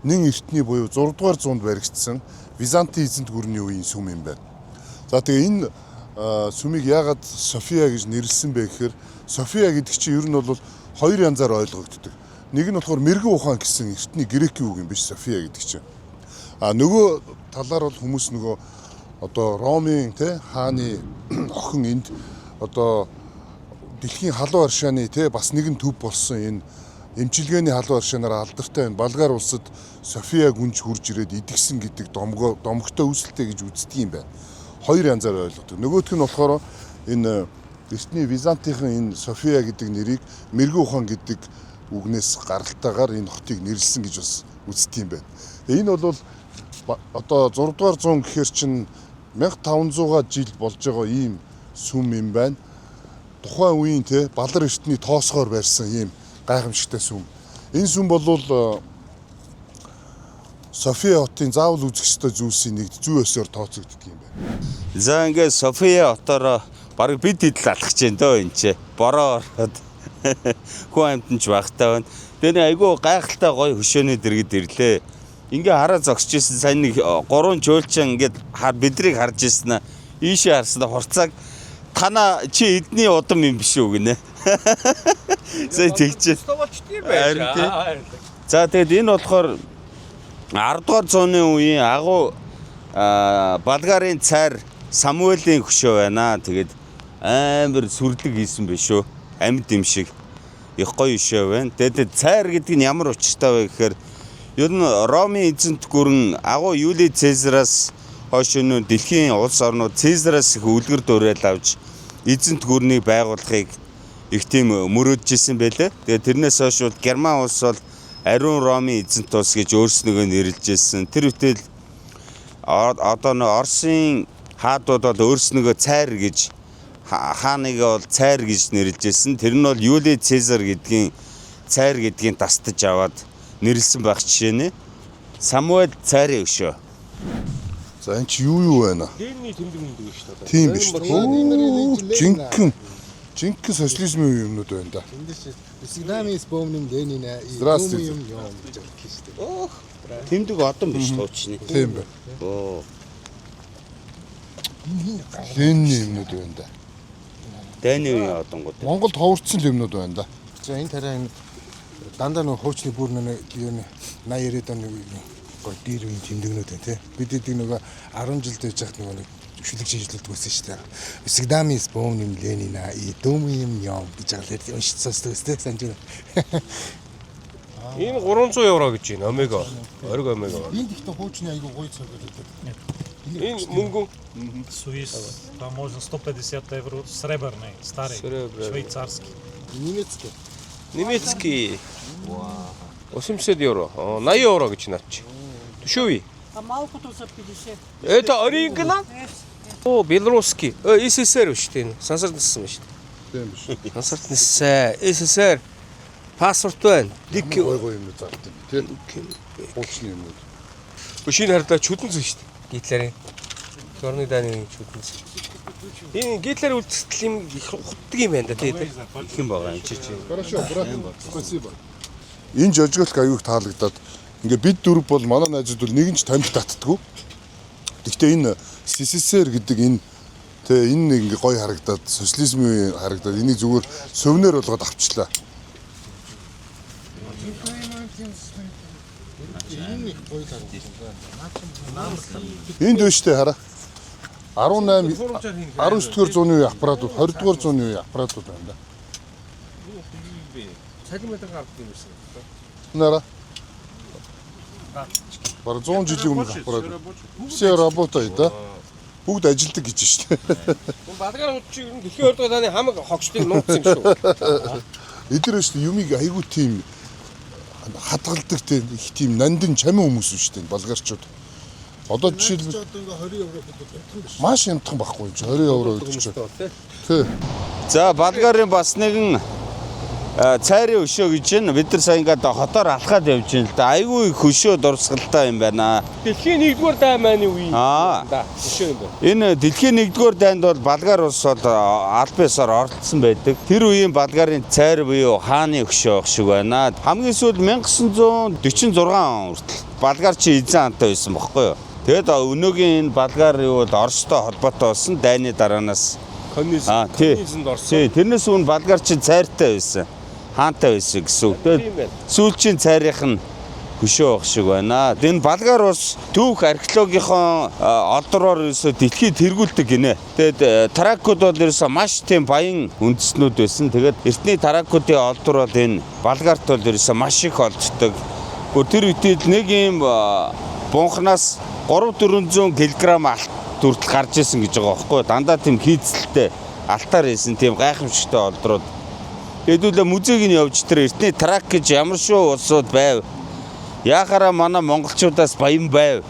нэн эртний буюу 6 дугаар зуунд баригдсан Византын эзэнт гүрний үеийн сүм юм байна. За тэгээ энэ сүмийг яагаад София гэж нэрлсэн бэ гэхээр София гэдэг чинь ер нь бол хоёр янзаар ойлгогддог. Нэг нь болохоор мэрэгэн ухаан гэсэн эртний грекийн үг юм биш София гэдэг чинь. А нөгөө талаар бол хүмүүс нөгөө одоо Ромын хааны охин энд одоо дэлхийн халуун аршааны бас нэгэн төв болсон энэ эмчилгээний халуун аршаанаар алдартай энэ Болгар улсад София гүнж хурж ирээд идэгсэн гэдэг домогтой үүсэлтэй гэж үздэг юм байна. Хоёр янзаар ойлгодог. Нөгөөх нь болохоор энэ эртний Византийн энэ София гэдэг нэрийг мэрэгэн ухаан гэдэг үгнээс гаралтайгаар энэ хотыг нэрлсэн гэж бас үздэг юм байна. Энэ бол одоо 6 дугаар зуун гэхээр чинь 1500 жил болж байгаа ийм сүм юм байна. Тухайн үеийн Балар эртний тоосгоор барьсан ийм гайхамшигтай сүм. Энэ сүм бол София хотын заавал үзэх ёстой зүйлсийн нэгд зүй өсөөр тооцогддог юм байна. За ингээд София хотоор бараг бид идэл алхаж जैन дөө энэ ч бороо ороод хүн амьтанч багтаа байна. Тэгээ айгүй гайхалтай гоё хөшөөний дэргэд ирлээ. Ингээ хараа зогсож ирсэн сайн нэг 3 жуулчин ингээд бидрийг харж ирсэн. Ийшээ харсан хурцааг тана чи эдний удам юм биш үү гинэ. Сая тэгчээ. За тэгээд энэ болохоор 10 дугаар зууны үеийн агуу Болгарын цар Самуэлийн хөшөө байна. Тэгээд амар сүрлэг хийсэн биш үү? Амьд юм шиг их гоё хөшөө байна. Тэгээд цар гэдэг нь ямар учиртай вэ гэхээр ер нь Ромын эзэнт гүрэн агуу Юли Цезараас хойш нь дэлхийн улс орнууд Цезараас их үлгэр дуурайл авч эзэнт гүрнийг байгуулахыг их тийм мөрөөдж исэн байлээ. Тэгээд тэрнээс хойш Герман улс бол ариун Ромын эзэнт улс гэж өөрснөөгөө нэрлэж исэн. Тэр үтэл одоо Оросын хаадууд бол өөрснөөгөө цайр гэж хааныг бол цайр гэж нэрлэж исэн. Тэр нь бол Юли Цезар гэдгийн цайр гэдгийг тастаж аваад нэрлсэн байх жишээ нэ. Самуэль цайрын өшөө. За энэ чи юу байна? Ленний тэмдэг мэндэг шүү дээ. Тийм биш үү? Жинхэнэ социализмын юмнууд байна да. Эндээс Сигнами спомним Ленина и Здравствуйте. Думаем ём гэж хэлсэн шүү дээ. Ох. Тэмдэг одон биш туучны. Тийм байна. Оо. Ленин юмнууд байна да. Дайны үеийн одонгууд. Монголд ховорцсон юмнууд байна да. За энэ тарай энэ дандаа нэг хуучны бүр нэг юу нэ 80 90-ад оны гой дэр үеийн тэмдэгнүүд байна тий. Бид эдийг нөгөө 10 жил дэж яхад нөгөө нэг шүлэг шинжилэлт үзсэн шүү дээ. Всегда мы вспомним Ленина и думаем ём гэж хэлээд уншиж сонсдог өстэй санаж байна. Энэ 300 евро гэж байна. Омега. Ориг омега. Энд ихтэй хуучны айгу гоё цаг байдаг. Энэ мөнгө Суис, там можно 150 евро, сребрный, старый, швейцарский. Немецкий. немецкий. 80 евро. 80 евро гэж наач. Дешевый. А малку-то за 50. Это оригинал? О, белорусский. СССР шүү дээ. Сансардсан шүү дээ. Тийм биш. Сансардсан. СССР. Паспорт байна. Дик Гой юмнууд зардсан тийм. Хуучны юмнууд. Шинэ хардаа чүдэнсэн шүү дээ. Гитлерийн. Черный дайны чүдэнсэн. Энэ гитлер үлдсэл юм их хутдаг юм байна да тийм. Их юм байгаа юм чи. Хорошо, брат. Спасибо. Энэ жожголт аюух таалагдаад ингээ бид дөрв бол манай найзууд бол нэг нь ч тамхи татдаггүй. Гэхдээ энэ СССР гэдэг энэ тэгээ энэ нэг ингээ гоё харагдаад социализмын үе харагдаад энийг зүгээр сувнэр болгоод авчлаа. Энд дэвштэй хараа. 18 19-р зууны үеийн аппаратууд, 20-р зууны үеийн аппаратууд байна да. Цалин метр гардаг юм шиг. Нара. Бараг 100 жилийн өмнөх аппарат. Все работает, да? Бүгд ажилдаг гэж шүү дээ. Бадгаар хуудчиг ер нь дэлхийн ордоо таны хамаг хогчдыг нууцсан юм шүү. Эдгээр шүү дээ юмыг айгүй тийм хадгалдаг тийм нандин чамин хүмүүс шүү дээ болгарчууд. Одоо жишээлбэл Одоо ингээ 20 евро гэдэг биш. маш хямдхан байхгүй чи 20 евро өгч чинь. Тий. За Болгарын бас нэгэн цайрын өшөө гэж байна. Бид нар сая ингээд хотоор алхаад явж байна л да. Айгүй их өшөө дурсгалтай юм байна. Дэлхийн 1-р дайманы үе. Да, өшөө юм байна. Энэ дэлхийн 1-р дайнд бол Болгар улс бол аль биесээр оролцсон байдаг. Тэр үеийн Болгарын цайр буюу хааны өшөө шиг байна. Хамгийн сүүлд 1946 он хүртэл Болгарчин эзэн хаантай байсан бохоггүй юу? Тэгэд өнөөгийн энэ Болгар юу бол Оростой холбоотой болсон дайны дараанаас Коммунизмд орсон. Тэрнээс өмнө Болгарчин цайртай байсан. Хаантай байсан гэсэн үг. Тэгээд сүүлчийн цайрынх нь хөшөө байх шиг байна. Энэ Болгар улс түүх археологийн олдроор ерөөсө дэлхийд тэргүүлдэг гинэ. Тэгээд таракууд бол ерөөсө маш тийм баян үндэстнүүд байсан. Тэгээд эртний таракуудын олдор бол энэ Болгарт бол ерөөсө маш их олддог. Гүр тэр үедээ нэг юм бунхнаас 300-400 кг алт хүртэл гарч исэн гэж байгаа байхгүй. Дандаа тийм хийцэлтэй алтаар исэн тийм гайхамшигтай олдрууд. Хэдүүлээ музейг нь явж тэр эртний трак гэж ямар шүү улсууд байв. Яхаараа манай монголчуудаас баян байв.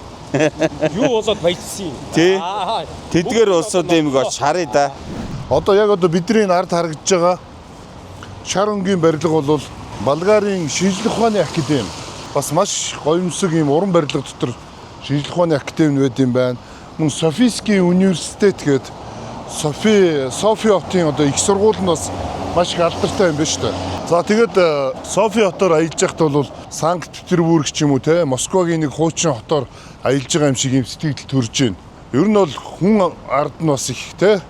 Юу болоод баяжсан юм. Тий. Тэдгээр улсууд юм гэж харъя да. Одоо яг одоо бидний ард харагдж байгаа шар өнгийн барилга бол Болгарын шинжлэх ухааны академи. Бас маш гоёмсог юм уран барилга дотор шинжлэх ухааны академи байд юм байна. Мөн Софийский университет гээд Софи хотын одоо их сургууль нь бас маш их алдартай юм байна шүү дээ. За тэгээд Софи хотоор аялж байхад бол Санкт-Петербург ч юм уу те Москвагийн нэг хуучин хотоор аялж байгаа юм шиг юм сэтгэл төрж байна. Ер нь бол хүн ард нь бас их те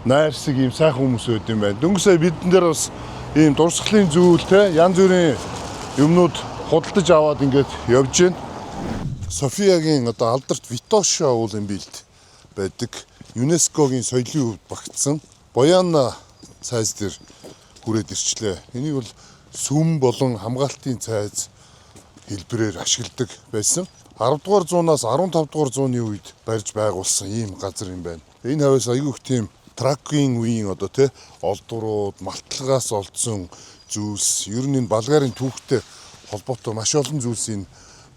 найрсаг юм сайхан хүмүүс байд юм байна. Дөнгөсөө бидэн дээр бас ийм дурсгалын зүйл те янз бүрийн юмнууд худалдаж аваад ингээд явж байна. Софиягийн одоо алдарт Витошо уул юм билд байдаг. ЮНЕСКОгийн соёлын хувьд багтсан Бояна цайз дээр хүрээд ирчлээ. Энийг бол сүм болон хамгаалтын цайз хэлбэрээр ашигладаг байсан. 10 дугаар зуунаас 15 дугаар зууны үед барьж байгуулсан ийм газар юм байна. Энэ хавьяас айгүйх тийм тракийн үеийн одоо тий олдурууд, малтлагаас олдсон зүйлс, ер нь энэ Болгарын түүхтэй холбоотой маш олон зүйлс энэ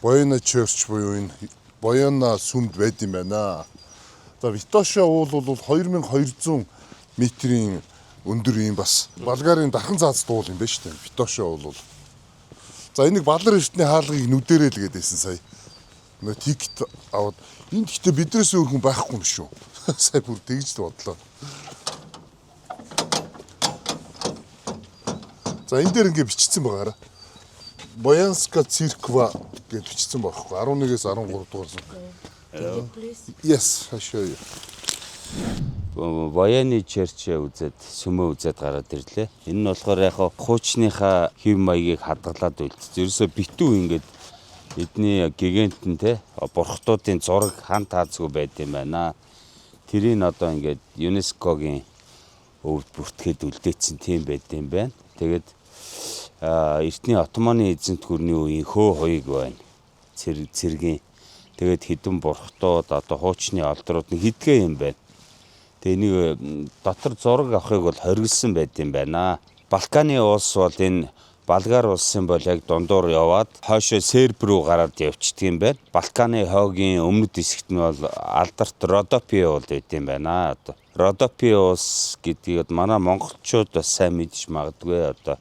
Бояна Church буюу энэ Бояна сүмд байд юм байна. За Витошо уул бол 2200 метрийн өндөр юм бас Болгарын дархан заацд уул юм байна шүү дээ. Витошо уул. За энийг Балар эртний хаалгыг нүдэрээ л гэдээсэн сая. Нөө тикет аваад энд гэхдээ биднээс өөр хүн байхгүй юм шүү. Сая бүр тэгж л бодлоо. За энэ дээр ингээд бичсэн байгаараа. Боянска церква гэж бичсэн байхгүй. 11-ээс 13 дугаар зүг. Yes, I show you. Вояны черч үзээд сүмөө үзээд гараад ирлээ. Энэ нь болохоор яг хуучныхаа хэв маягийг хадгалаад үлдсэн. Ерөөсө битүү ингээд эдний гигантэн те бурхтуудын зураг хан таацгүй байд юм байна. Тэрийг одоо ингээд ЮНЕСКОгийн өвд бүртгэхэд үлдээсэн тийм байд юм байна. Тэгээд Эртний Отоманы эзэнт гүрний үеийн хөө хоёг байна. Цэргийн. Тэгээд хідэн бурхтууд одоо хуучны олдрууд нэг хидгээ юм байна. Тэгээ нэг дотор зураг авахыг бол хоригдсан байд юм байна. Балканы улс бол энэ Болгар улсын бол яг дундуур яваад хойшоо Серб руу гараад явчихдаг юм байна. Балканы хойгийн өмнөд хэсэгт нь бол алдарт Родопи бол байд юм байна. Одоо Родопи улс гэдгийг манай монголчууд бас сайн мэдж магадгүй одоо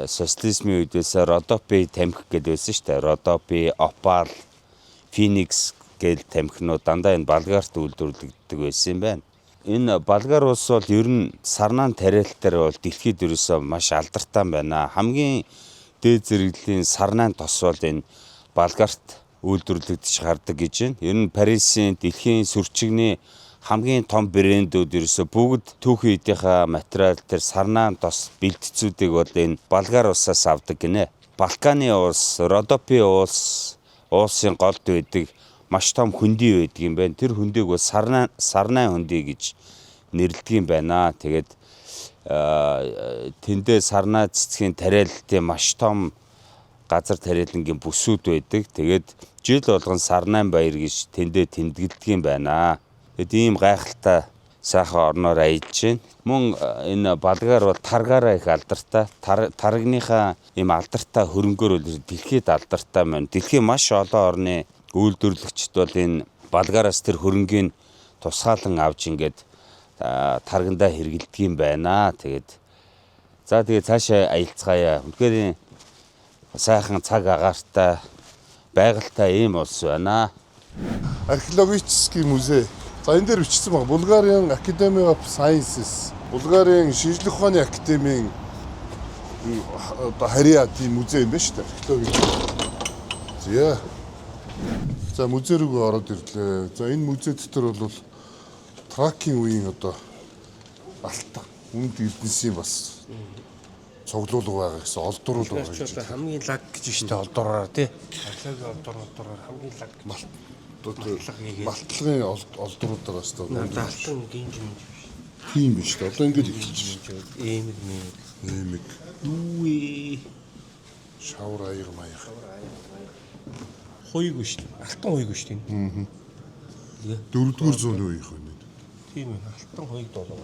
социализмын үедээс Родопи тамхи гэдэг байсан шүү дээ. Родопи, Опал, Феникс гэл тамхинууд дандаа энэ Болгарт үйлдвэрлэгддэг байсан юм байна. Энэ Болгар улс бол ер нь сарнаан тариалтаар бол дэлхийд ерөөсөө маш алдартай байна. Хамгийн дээд зэрэглэлийн сарнаан тос бол энэ Болгарт үйлдвэрлэгдэж гардаг гэж байна. Ер нь Парисын дэлхийн сүрчигний хамгийн том брэндүүд ерөөсө бүгд түүхэн эдийнхээ материал төр сарнаан тос бэлтцүүдийг бол энэ Болгар улсаас авдаг гинэ. Балканы улс, Родопи улсын голд байдаг маш том хөндөй байдаг юм байна. Тэр хөндөйг бол сарнаан хөндөй гэж нэрлэдэг юм байна. Тэгээд тэндээ сарнаа цэцгийн тариалалтын маш том газар тариалангийн бүсүүд байдаг. Тэгээд жил болгон сарнаан баяр гэж тэндээ тэмдэглэдэг юм байна. Тэгэд ийм гайхалтай сайхан орноор аялж байна. Мөн энэ Болгар бол таргаараа их алдартай. Таргийнхаа ийм алдартай хөрөнгөөр дэлхийд алдартай байна. Дэлхийн маш олон орны үйлдвэрлэгчд бол энэ Болгараас тэр хөрөнгийг тусгаалan авч ингээд таргандаа хэрэгэлдэг юм байна. Тэгээд цаашаа аялцгаая. Үнэхээр сайхан цаг агаартай байгальтай ийм улс байна. Археологический музей. За энэ дээр бичсэн баг. Bulgarian Academy of Sciences. Булгарын шинжлэх ухааны академийн одоо харьяа тийм музей юм байна шүү дээ. Археологи. За музей рүү ороод ирлээ. За энэ музей дотор бол Тракийн үеийн одоо алтан үнд эрдэнсийн бас цуглуулга байгаа гэсэн олдуурал байгаа гэж. Хамгийн лаг гэж штэ олдуураар тий. Археологийн олдуураар хамгийн лаг гэж. Малтлагын олдууруудаас одоо алтан гинж юм биш. Тийм биш үү? Одоо ингэж эхэлж байна. Эмэг. Үе. Шавар аяг маяг. Хоёг биш. Алтан хоёг биш тийм. Аа. 4-р зууны үеийнх нь. Тийм ээ. Алтан хоёг долоо.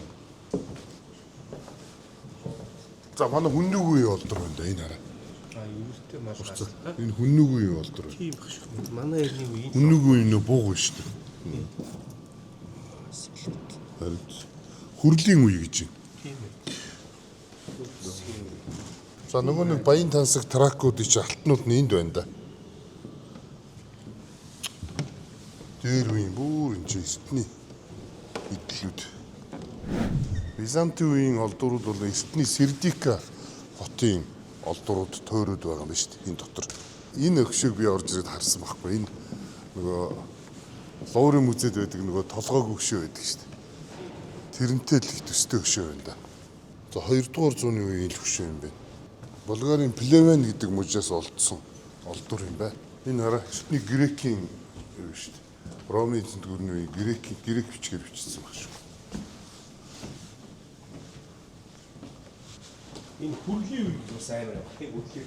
За манай хүннүг үе олдор байна да энэ хараа. Юуртэй мал гас. Энэ хүннүг үе олдор. Тийм баг шүү. Манай эртний үе. Хүннүг үе нөө бууг шүү дээ. Хүрлийн үе гэж юм. Тийм ээ. За нөгөө нэг баян тансаг тракуудын чи алтнууд нь энд байна да. Тэр үеийн бүр энэ чи эртний идлүүд. Византын үеийн олдуурууд бол эртний Сердика хотын олдуурууд тойроод байгаа юм байна шүү дээ энэ дотор. Энэ өгшөөг би орж ирээд харсан байхгүй. Энэ нөгөө Луврын музейд байдаг нөгөө толгойг өгшөө байдаг шүү дээ. Тэрнтэй л их төстэй өгшөө байна да. За 2-р зууны үеийн өгшөө юм байна. Болгарын Плевен гэдэг мужаас олдсон олдур юм байна. Энэ хараа эртний грекийн юу шүү дээ. Ромын эзэнт гүрний үеийн грек бичгээр бичсэн баг шүү. Энэ хүрлийн үед бас амар байна. Үтлээ.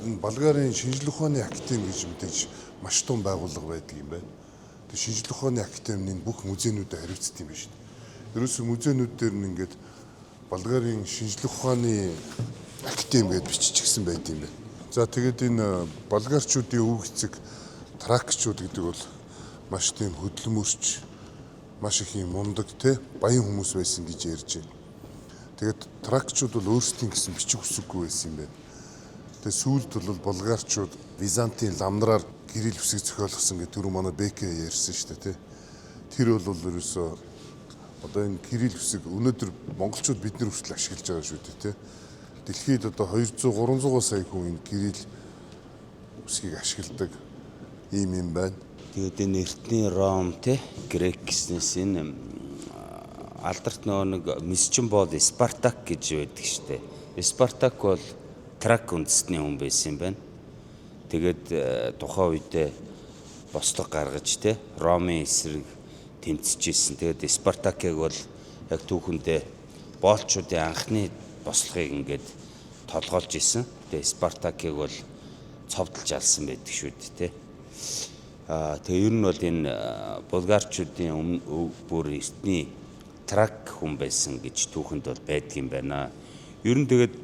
Энэ Болгарын шинжлэх ухааны академи гэж мэдээж маш том байгууллага байдаг юм байна. Тэгээ шинжлэх ухааны академийн бүх музейнүүдэд хариуцдаг юм байна шүү дээ. Ерөөсөө музейнүүд дээр нь ингээд Болгарын шинжлэх ухааны академи гэж биччихсэн байт юм байна. За тэгээд энэ болгарчуудын өв эцэг тракчууд гэдэг бол маш тийм хөдөлмөрч маш их юм мундаг те баян хүмүүс байсан гэж ярьж байна. Тэгээд тракчууд бол өөрсдийн гэсэн бичих үсэггүй байсан юм байна. Тэгээд сүүлд бол болгарчууд Византын ламнараар гэрэл үсэг зохиолгосон гэдэг түрүү манай Бекэ ярьсан шүү дээ те. Тэр бол ерөөсөө одоо энэ кирилл үсэг өнөөдөр монголчууд бид нар хүртэл ашиглаж байгаа шүү дээ, тэ. Дэлхийд одоо 200-300 сая хүн энэ кирилл үсгийг ашигладаг ийм юм байна. Тэгээд энэ эртний Ром те грек гэснээс энэ алдарт нэг месчин бол Спартак гэж байдаг штэ. Спартак бол трак үндэстний хүн байсан юм байна. Тэгээд тухайн үедээ бослог гаргаж те Ромын эсрэг тэмцэжсэн. Тэгээд Спартакийг бол яг түүхэндээ боолчуудын анхны бослогыг ингээд толгоолж исэн. Тэгээд Спартакийг бол цовдолж алсан байдаг шүү дээ те. Тэгээ ер нь бол энэ булгарчуудын бүр эртний трак хүн байсан гэж түүхэнд бол байдаг юм байна. Ер нь тэгээд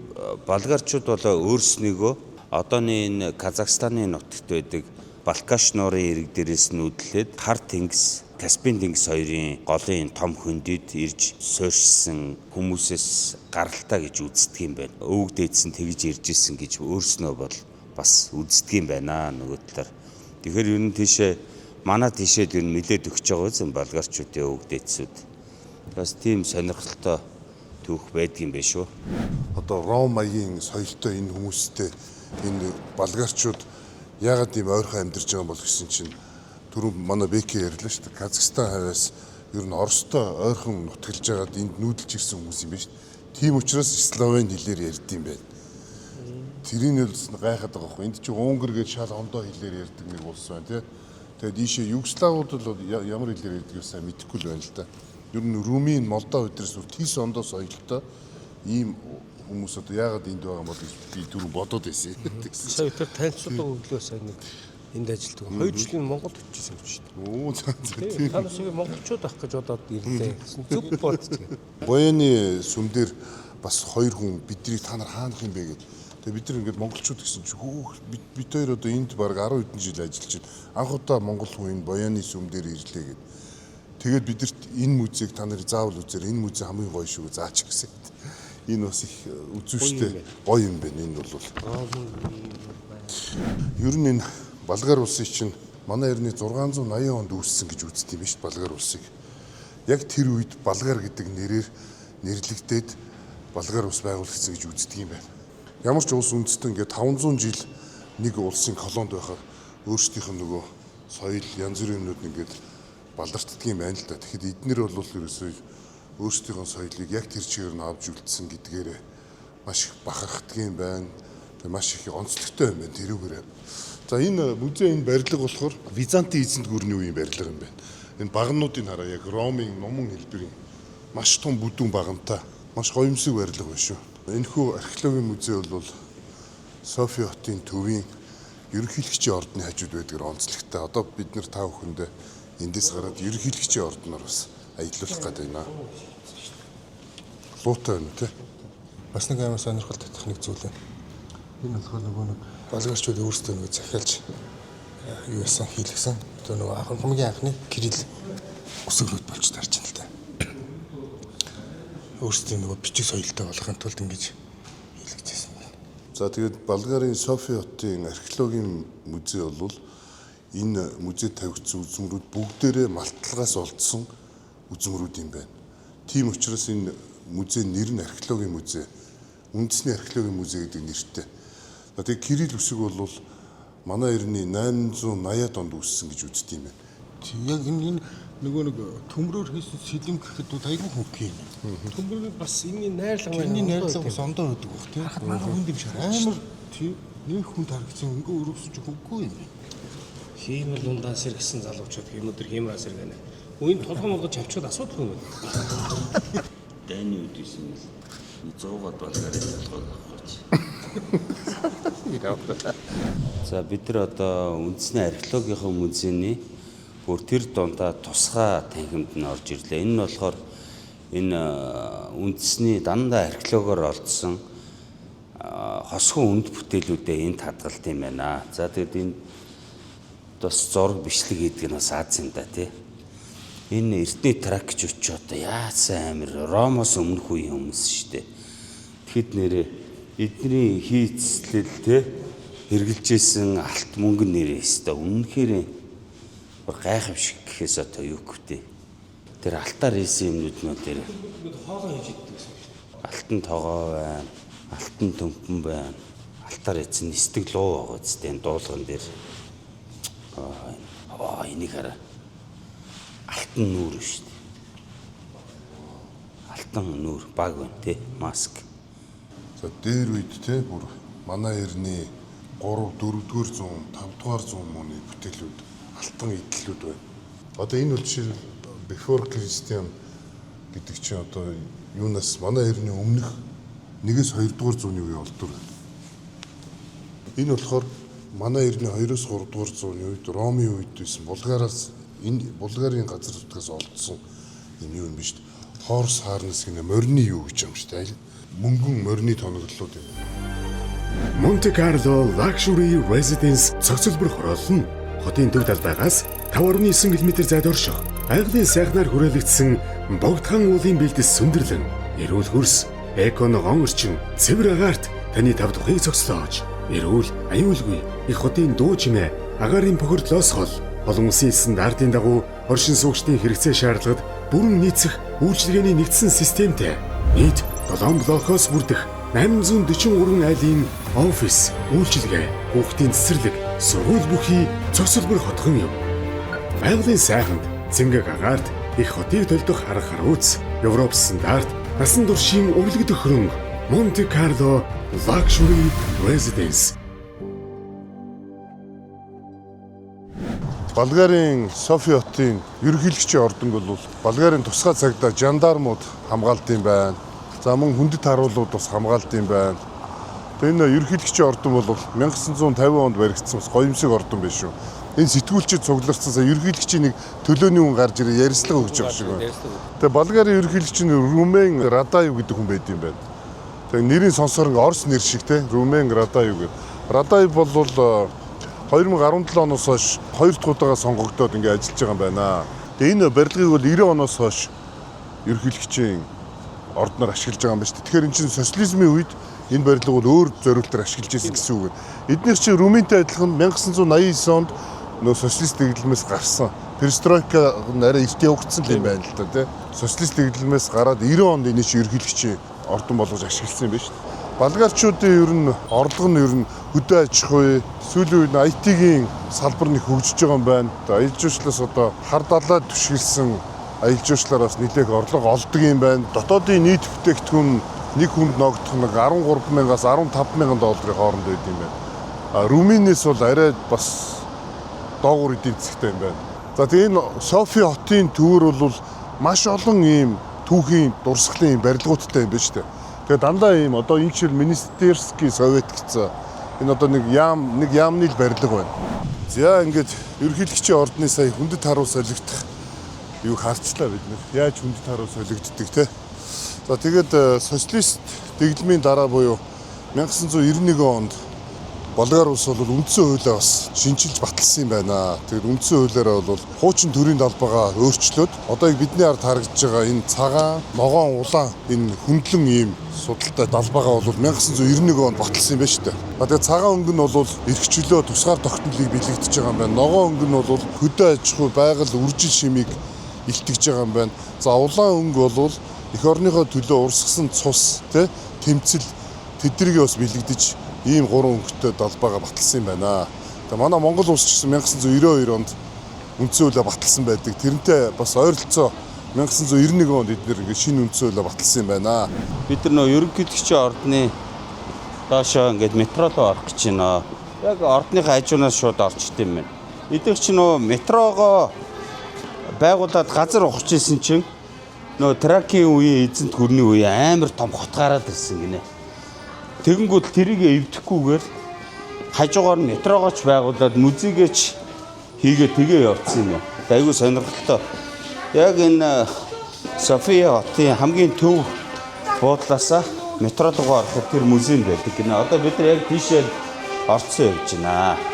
болгарчууд бол өөрснийгөө одооний энэ Казахстаны нутагт байдаг Балкаш нуурын ирэг дээрээс нүүдлээд хар тэнгис, Каспийн тэнгис хоёрын голын том хөндөд ирж суурьшсан хүмүүсээс гаралтай гэж үздэг юм байна. Өвөг дээдсэн тэгж ирж исэн гэж өөрснөө бол бас үздэг юм байна нөгөө талаар. Тэгэхээр ер нь тийшээ манай тийшээд ер нь нэлээд өгч байгаа үзэн болгарчуудын өвөг дээдсүүд. Бас тийм сонирхолтой түүх байдаг юм байна шүү. Одоо Ром маягийн соёлтой энэ хүмүүстэй энэ болгарчууд яагаад ийм ойрхон амьдарч байгаа юм бол гэсэн чинь түрүү манай Беки ярьлаа шүү дээ. Казахстан хараас ер нь Оростой ойрхон нутгалж байгаад энд нүүдэлж ирсэн хүмүүс юм байна шүү дээ. Тийм учраас словен хэлээр ярьд юм байна. Тэрийг нь гайхаад байгаа байхгүй. Энд чинь Унгар гэж шал ондоо хэлээр ярьдаг нэг улс байна тий. Тэгээд ийшээ Югославууд бол ямар хэлээр ярьдаг вэ мэдэхгүй л байна л да. Ер нь Румын, Молдов өдрөөс тийс ондоо соёлтой ийм хүмүүс одоо яагаад энд байгаа юм бол би түрүү бодоод байсан. Сая тэр танилцуулга өглөө сайн нэг энд ажилтдаг. 2 жилийн Монголд очижсэн юм шүү дээ. Оо за тийм. Та насыг монголчууд ах гэж бодоод ирлээ. Зүг бодчих. Бояны сүм дээр бас 2 хүн биднийг та нар хаанах юм бэ гэдэг. Тэгээ бид нар ингээд монголчууд гэсэн чинь бид хоёр одоо энд баг 10 хэдэн жил ажиллаж байна. Анх удаа монгол хүн энэ Бояны сүм дээр ирлээ гэдэг. Тэгээд бидэрт энэ музейг та нарыг заавал үзээр энэ музей хамгийн гоё шүү заач гэсэн. Энэ бас их үзүүштэй гоё юм байна энэ бол. Ер нь энэ Болгар улсыг чинь манай эртний 680 онд үүссэн гэж үздэг юм биш Болгар улсыг. Яг тэр үед Болгар гэдэг нэрээр нэрлэгдээд Болгар улс байгуулагдсан гэж үздэг юм байна. Ямар ч улс үндэстэн ингээд 500 жил нэг улсын колонд байхаар өөрсдийнх нь нөгөө соёл янз бүрийн юмнууд ингээд балдартдаг юм байна л да. Тэгэхэд эднэр бол ерөөсөө өөрсдийнхөө соёлыг яг тэр чигээр нь авч үлдсэн гэдгээрээ маш их бахархдаг юм байна. Маш их онцлогтой юм байна тэрүүгээрээ. За энэ музейн барилга болохоор Византын эзэнт гүрний үеийн барилга юм байна. Энэ багнуудыг хараа яг Ромын номон хэлбэрийн маш том бүдүүн багантай маш гоёмсог барилга байна шүү. Энэхүү археологийн музей бол Софи хотын төвийн ерөнхийлөгчийн ордны хажууд байдгаар онцлогтой. Одоо бид нэр та бүхэндээ эндээс гараад ерөнхийлөгчийн ордноор бас аялуулах гэдэг байна. Луутай байна тий. Бас нэг амар сонирхолтой техник зүйл байна. Энэ болохоор нөгөө нэг болгарчууд өөрсдөө нөгөө захиалж юу яасан хийлгсэн. Тэр нөгөө хамгийн анхны кирилл үсэглүүд болж тарж байна л да. Өөрсдийн нөгөө бичиг соёлтой болохын тулд ингэж хийлгэжсэн байна. За тэгээд Болгарын Софи хотын археологийн музей бол энэ музейд тавигдсан үзмрүүд бүгдээрээ малтлагаас олдсон үзмрүүд юм байна. Тийм учраас энэ музейн нэр нь археологийн музей, үндэсний археологийн музей гэдэг нэртэй. Тэгээд кирилл үсэг бол манай эртний 880-ад онд үүссэн гэж үздэг юм байна. Яг энэ нөгөө нэг төмрөөр хийсэн сэлэм гэхэд айгүй хөнгө юм. Төмөр бас энэ найрлага байна. Энэ найрлага бас ондоо байдаг бох тийм. Харахад манай хүн юм шиг амар тийм нэг хүн тархицсан өнгө өрөвсөж хөнгөө юм. Хиймэл дундаа сэргсэн залуучууд өнөөдөр хиймраа сэргэнэ. Үеийн толгой болгож авчиад асуудал юм байна. Дайны үед исэн л 100-аад болгарын толгой авах. За бид нар одоо үндэсний археологийн музейний бүр тэр дундаа тусгай танхимд нь орж ирлээ. Энэ нь болохоор энэ үндэсний дандаа археологоор олдсон хосхон үнд бүтээлүүдээ энд хадгалт юм байна. За тэгэд энэ бас зураг бичлэг гэдэг нь бас Аз юм да тий. Энэ эртний трак гэж очиод яасан амир Ромоос өмнөх үеийн хүмүүс шүү дээ. Тэгэхэд нэрээ эдний хийцлэл тий хэрглэжсэн алт мөнгөн нэрээ өстой үнэхээр гайхамшиг гэхээс одоо юу гэвтэй. Тэр алтаар хийсэн юмнууд нөө тэр хоолоо хийж иддэг гэсэн. алтан тогоо байна, алтан төмпөн байна. Алтаар эзэн нисдэг луу байгаа үстэй дуулган дээр. Энийг хараа. Алтан нүүр шүү дээ. Алтан нүүр баг байна тий, маск. За дээр үед те бүр манай эртний 3 4-р зуун 5-р зуун мууны бүтээлүүд алтан идэлүүд байна. Одоо энэ бол жишээ before Christian гэдэг чинь одоо юунаас манай эртний өмнөх 1-с 2-р зууны үе олдвор. Энэ болохоор манай эртний 2-с 3-р зууны үед Ромын үед байсан Булгараас энэ Булгарын газар нутгаас олдсон юм юу юм биш. Хорс харнес гэнэ морины юу гэж юм шүү дээ. Мөнгөн морины тоноглолууд юм. Monte Carlo Luxury Residence цогцлбор хороол нь хотын төв талбайгаас 5.9 км зайд орших. Айглын сайхнаар хүрээлэгдсэн богдхан уулын бэлдэс сүндэрлэн, эрүүл хөрс, эконогон орчин, цэвэр агаарт таны тав тухыг зогслоож, эрүүл, аюулгүй их хотын дуу чимээ, агаарын бохирдлоос хол, олон улсын стандартын дагуу оршин суугчдын хэрэгцээ шаардлагад бүрэн нийцэх үйлчилгээний нэгдсэн системтэй нийт 7 блокоос бүрдэх 843 айлын офис, үйлчилгээ, хүүхдийн цэцэрлэг, сургууль бүхий цогцлбор хотхон юм. Айглын сайханд цэнгэг агаарт их хотыг төлдөх арга харууц, Европ стандарт насан туршийн өвлөгдөх хөрөнгө Monte Carlo Luxury Residence. Болгарын Софи хотын ерөнхийлөгчийн ордонг бол Болгарын тусгай цагдаа жандармууд хамгаалтын байна. За мөн хүндэт харуулууд бас хамгаалтын байна. Тэгээ энэ ерөнхийлөгчийн ордон бол 1950 онд баригдсан бас гоёмсог ордон биш шүү. Энэ сэтгүүлчид цугларсан сая ерөнхийлөгчийн нэг төлөөний хүн гарч ирээ ярилцлага өгч байгаа шиг байна. Тэгээ Болгарын ерөнхийлөгч нь Румен Радаев гэдэг хүн байд юм байна. Тэгээ нэрийн сонсоор Орос нэр шиг те Румен Радаев гэдэг. Радаев бол 2017 оноос хойш 2 дахь удаага сонгогдоод ингээд ажиллаж байгаа юм байна. Тэгээ энэ барилгыг бол 90 оноос хойш ерөнхийлөгчийн ордноор ашиглаж байгаа юм байна шүү дээ. Тэгэхээр эн чинь социализмын үед энэ барилга бол өөр зорилтоор ашиглаж байсан гэсэн үг. Эдгээр чинь Румынтай адилхан 1989 онд нөө социалист дэглэмээс гарсан. Перестройка арай эрт явагдсан юм байна л да тий. Социалист дэглэмээс гараад 90 онд энэ чинь ерөнхийлөгчийн ордон болгож ашигласан юм байна шүү дээ. Болгарчуудын ер нь орлого нь ер нь хөдөө аж ахуй, сүүлийн үед IT-ийн салбар нь хөгжиж байгаа юм байна. Аялал жуулчлалаас одоо хар далайд түшгэлсэн аялал жуулчлалаас нэлээх орлого олдог юм байна. Дотоодын нийт бүтээгдэхүүн нэг хүнд ногдох нэг 13,000-аас 15,000 долларын хооронд байд юм байна. Румынээс бол арай бас доогуур эдийн засгтай юм байна. За тэгээ энэ Софи хотын төвөр бол маш олон ийм түүхийн дурсгалын барилгуудтай юм байна шүү дээ. Тэгээ дандаа ийм одоо энэ жишээл Министерский совет гэсэн энэ одоо нэг яамны л барилга байна. За ингээд ерөнхийлөгчийн ордны сая хүндэт харуу солигдох юу харчлаа бид нэр. Яаж хүндэт харуу солигддог те. За тэгээд социалист дэглэмийн дараа буюу 1991 онд Болгар улс бол үндсэн хуулиа бас шинжилж баталсан юм байна. Тэгээд үндсэн хуулиараа бол хуучин төрийн талбайгаа өөрчлөөд одоо бидний ард харагдж байгаа энэ цагаан, ногоон, улаан энэ хөндлөн ийм судалтай далбайгаа бол 1991 онд баталсан юм байна шүү дээ. Тэгээд цагаан өнгө нь бол эрхчлөө тусгаар тогтнолыг бэлэгдэж байгаа юм байна. Ногоон өнгө нь бол хөдөө аж ахуй, байгаль, үржил шимийг илтгэж байгаа юм байна. За улаан өнгө бол эх орныхоо төлөө урсгасан цус, тэмцэл тэднийг бас бэлэгдэж ийм 3 өнгөтэй далбайгаа баталсан юм байна. Тэгээ манай Монгол улс ч гэсэн 1992 онд үндсэн хуулиа баталсан байдаг. Тэрнтэй бас ойролцоо 1991 онд эдгээр ингээд шинэ үндсэн хуулиа баталсан юм байна. Бид нар нөө ерөнхийлөгчийн ордны доошоо ингээд метро руу орох гэж байна. Яг ордныхаа хажуунаас шууд орчт юм байна. Эдгээр чинь нөө метрогоо байгуулад газар ухаж исэн чинь нөө тракийн үеийн эзэнт гүрний үе амар том хот гараад ирсэн гинэ. Тэгэнгүүт тэрийг эвдэхгүйгээр хажуугаар нь метрогооч байгуулад музейгээч хийгээ тэгээ явуулсан юм. Айгуу сонирхолтой. Яг энэ София хотын хамгийн төв буудлаасаа метро руу ороход тэр музей байдаг гинэ. Одоо бид нар яг тийшээ орцсон явж байна.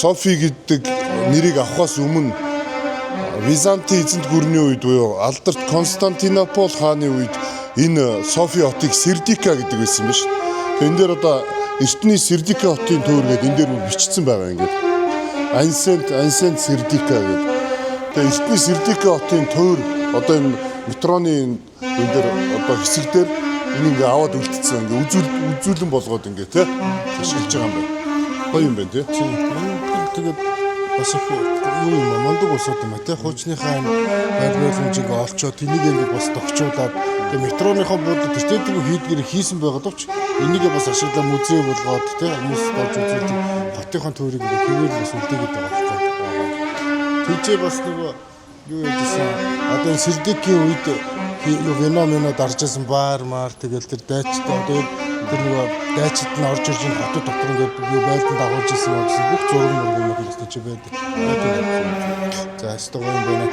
Софи гэдэг нэрийг авахаас өмнө Византийн эзэнт гүрний үед буюу алдарт Константинопол хааны үед энэ Софи хотыг Сердика гэдэг байсан юм биш. Энэ дээр одоо эртний Сердика хотын төвөр гэдэг энэ дээр бичсэн байгаа ингээд. Ансент Сердика гэдэг. Тэгээ эртний Сердика хотын төвөр одоо энэ метроны энэ дээр одоо хэсэг дээр энийг аваад үлдсэн ингээд үзүүлэн болгоод ингээд тий ашиглаж байгаа юм байна. Гоё юм байна тий. Тэгээд бас их юу юм мондөг усууд юм а тий хуучныхаа байр барилгыг олцоод энийг ингээд бас тогтчуулаад тэгээд метроныхоо буудад тэртээ хийдгэр хийсэн байгаад авч энийг бас ашиглаа музей болгоод тий хүмүүс болж үзүүлдэг хотынхаа төрийг ингээд хэвээр бас үлдээгээд байгаа байхгүй. Тэгжээ бас нөгөө юу яжсэн одоо Сердикийн үед феномен даржсэн баар маар тэгэл тэр дайчтай одоо тэр нөгөө дайчид нь орж ирж ин хотод дотор ингээд юу байлдан дагуулж ирсэн гэсэн бүх зураг мөргөмөд хэлсэн чи байдаг. За стогоо юм байна.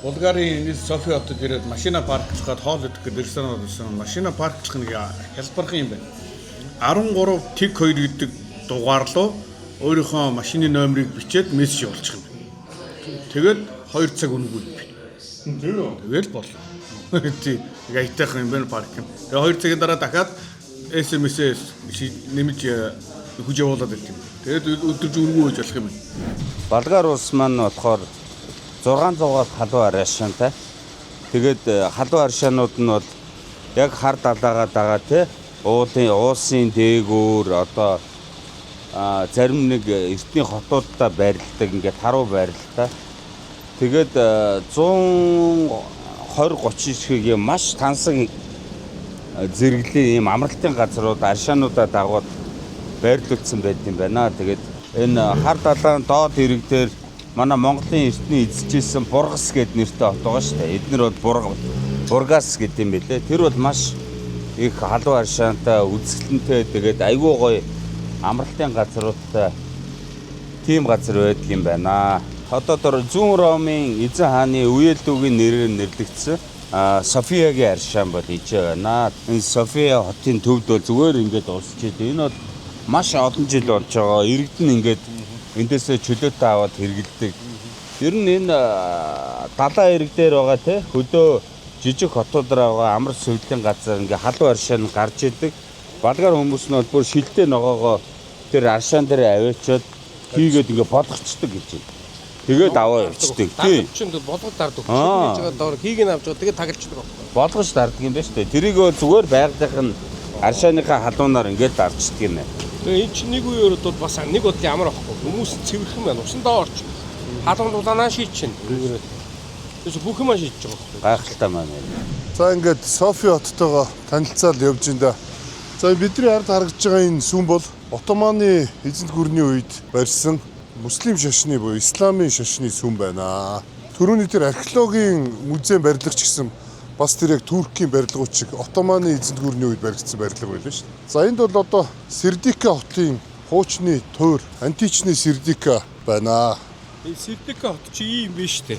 Булгарын Софи хотод ирээд машина парклахад хоол идэх гээд ресторан болсон. Машина парклах нэг хялбархан юм байна. 13 тэг 2 гэдэг дугаар руу өөрийнхөө машины номерыг бичээд мессеж явуулчих юм. Тэгээд 2 цаг өнгөрөв. Тэгэл боллоо. Тий, гайтайхан юм байна парк. Тэгээ 2 цагийн дараа дахиад SMS-ээс нэмж хүж явуулаад байт юм. Тэгээд өдөрж өргөө хийж болох юм. Болгар улс маань болохоор 600-аас халуун аршаантай. Тэгээд халуун аршаанууд нь бол яг хар далаагаа дагаа тий уулсын дээгүүр одоо зарим нэг эртний хотуудаа байрладаг ингээд харуу байрлалтай. Тэгээд 120-30 шигийн маш тансаг зэрэглэлийн ийм амралтын газрууд аршаануудаа дагуулад байрлуулсан байт юм байна. Тэгээд энэ хар далайн доод ирэг дээр манай Монголын эртний эзэжсэн Бургас гэдэг нэртэй хот байгаа шүү дээ. Эднэр бол Бургас гэдэг юм билээ. Тэр бол маш их халуун аршаантай, үзэсгэлэнтэй тэгээд айгүй гоё амралтын газруудтай тийм газар байдаг юм байна. Одоо зүүн Ромын эзэн хааны үеэлдүүгийн нэрээр нэрлэгдсэн Софиягийн аршаан бол иж байна. Энэ София хотын төвд бол зүгээр ингээд уусч идэв. Энэ бол маш олон жил болж байгаа. Иргэдэн ингээд эндээсээ чөлөөтэй аваад хэрэгэлдэг. Ер нь энэ далайн ирэг дээр байгаа те хөдөө жижиг хотуудаар байгаа амар сувлийн газар ингээд халуун аршаан гарч идэг. Болгар хүмүүс нь бол бүр шилтэй ногоогоо тэр аршаан дээр аваачаад хийгээд ингээд болгочдөг гэж байна. Тэгээд аваа явчихдаг. Тийм. Чинь болгож дарддаг. Хийж байгаа доор хийг нь авч байгаа. Тэгээд тагалчдаг. Болгож дарддаг юм байна шүү дээ. Тэрийг зүгээр байгалийнх нь аршааныхаа халуунаар ингээд дарчдаг юм байна. Тэгээ энэ чинь нэг үеэр бол бас нэг бодлын амар ахгүй. Хүмүүс цэвэрхэн байна. Усандаа орч. Халуун дулаанаа шийдчихнэ. Тэс бүх юм шийдэж байгаа байхгүй. Гайхалтай маань. За ингээд Софи хоттойгоо танилцаал явж энэ. За бидний ард харагдж байгаа энэ сүм бол Отоманы эзэнт гүрний үед барьсан муслим шашны буюу исламын шашны сүм байна. Төрөний тэр археологийн музейн барилгач гэсэн бас тэр яг Туркийн барилгууд шиг Отоманы эзэнт гүрний үед баригдсан барилга байлаа шүү дээ. За энд бол одоо Сердика хотын хуучны тойр античны Сердика байна. Энэ Сердика хот чи ийм биш үү?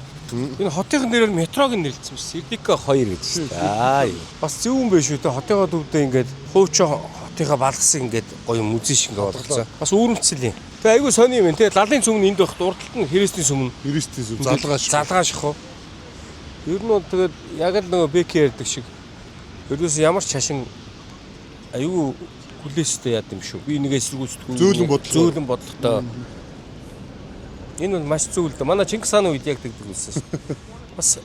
Энэ хотын нэрээр метрог нэрлэлсэн биш. Сердика 2 гэж шүү дээ. Бас зөв юм биш үү? Хотынхоо төвдөө ингээд хуучин хотынхаа балгасан ингээд гоё музей шиг ингээд болгоцсон. Бас үүрэмцэл юм. Тэгээ айгүй сони юм те лалын сүм нь энд байх урдталт нь Христийн сүм нь. Христийн сүм залгааш хөө. Ер нь бол тэгээд яг л нөгөө Бэки ярьдаг шиг ерөөс ямар ч шашин айгүй хүлээстэй яд юм шүү. Би нэгээ эсэргүүцдэг. Зөөлөн бодлоготой. Энэ бол маш зүйл дээ. Манай Чингис хааны үед яг тэгдэг байсан шүү. Бас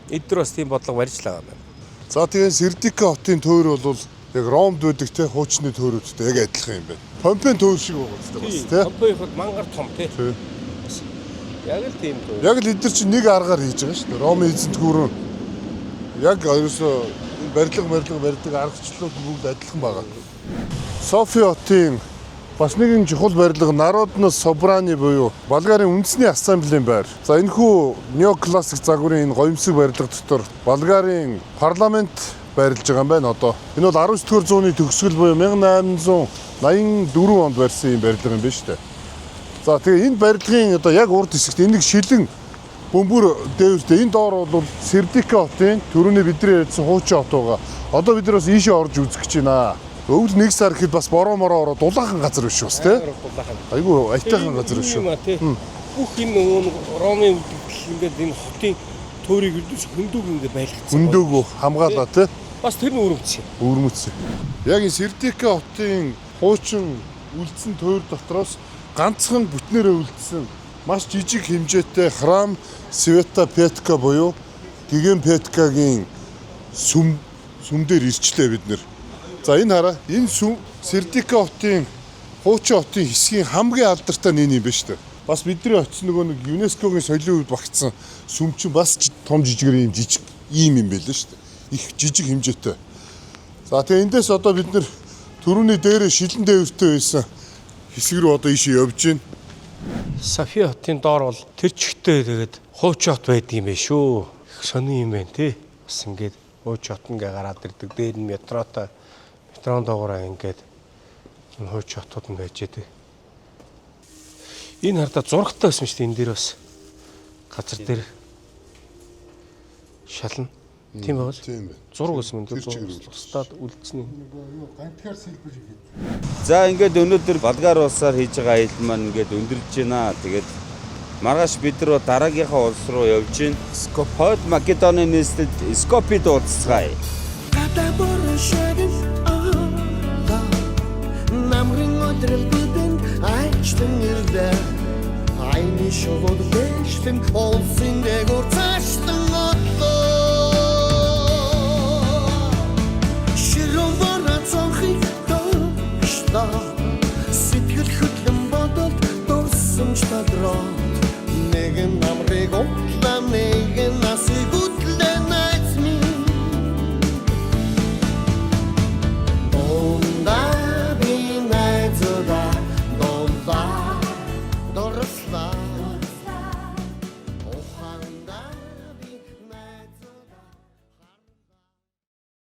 эдгээр бас тийм бодлого барьж л байгаа юм байна. За тэгээд Сердика хотын тойр бол яг Ромд байдаг те хуучны тойруудтай яг адилхан юм байна. Помпейн тойр шиг байгаа зү бас те. Помпей хот мангар том те. Яг л тийм тойр. Яг л эдгээр чинь нэг аргаар хийж байгаа шүү дээ. Ромын эзэнт гүрэн яг ерөөсөө барилга барьдаг аргачлалууд бүгд адилхан байгаа. Софи хотын бас нэгэн чухал барилга Народно Собрани буюу Болгарын үндэсний ассамблийн байр. За энэхүү неоклассик загварын энэ гоёмсог барилга дотор Болгарын парламент байрлаж байгаа юм байна одоо. Энэ бол 19-р зууны төгсгөл буюу 1884 онд барьсан юм барилга юм байна шүү дээ. За тэгээ энэ барилгын одоо яг урд хэсэгт энийг шилэн бөмбөр дээвэртэй энэ доор бол Сердика хотын түрүүний бидний ярьсан хуучин хот байгаа. Одоо бид нар бас ийшээ орж үзэх гэж байна. Өвөл 1 сар гэхэд бас бороо мороо ороо дулаахан газар биш бас тий. Айгу аятайхан газар биш үү. Бүх энэ Ромын үлдэгдэл ингээд энэ хотын төөрийг өрдөөс хөндөг ингээд байлгацсан. Хөндөөгөө хамгаалаа тий. Бас тэр нь өрөвдсөн. Өрмөцсөн. Яг энэ Сердика хотын хуучин үлдсэн тойр дотроос ганцхан бүтнээрээ үлдсэн маш жижиг хэмжээтэй храм Света Петка буюу Гиген Петкагийн сүмдэр ирчлээ бид нэр. За энэ хараа энэ сүм Сердика хотын хуучин хотын хэсгийн хамгийн алдартай нэг юм байна шүү дээ. Бас бидний очсон нөгөө нэг ЮНЕСКОгийн соёлын үед багтсан сүм чинь бас том жижигэр юм жижиг ийм юм байлаа шүү дээ. Их жижиг хэмжээтэй. За тэгээ эндээс одоо бид нэр төрөний дээрээ шилэн дээвэртэй байсан хэсэг рүү одоо ийшээ явж байна. Софи хотын доор бол тэр чигтээ тэгээд хуучин хот байдаг юм байна шүү. Их сони юм байна тий. Бас ингээд хуучин хот ингээ гараад ирдэг. Дээр нь метрон доогоор ингээд энэ хуучин хотууд нь байж байдаг. Энэ хардаа зурагтай байсан шүү дээ энэ дээр бас. Газар дээр шална. Тийм байвал. Тийм байна. Зураг гэсэн юм дүү. Устдаад үлдсэн юм. Гантгаар сэлбэр хийгээд. За ингээд өнөөдөр Болгар улсаар хийж байгаа аялал маань ингээд өндөрлж байна. Тэгээд маргааш бид нар дараагийнхаа улс руу явж байна. Хойд Македоны нийслэлд Скопид уулзцгаая. Намрын өдрөл бүдэнд айчтэн ирдэ. Айны шогод бэштэн олсын дэгор цаштэн отлоо. Широн бора цонхыг дошта. Сэтгэл хөдлөн бодолд дурсан ч тадраа. Нэгэн намрыг отлаа нэгэн насыг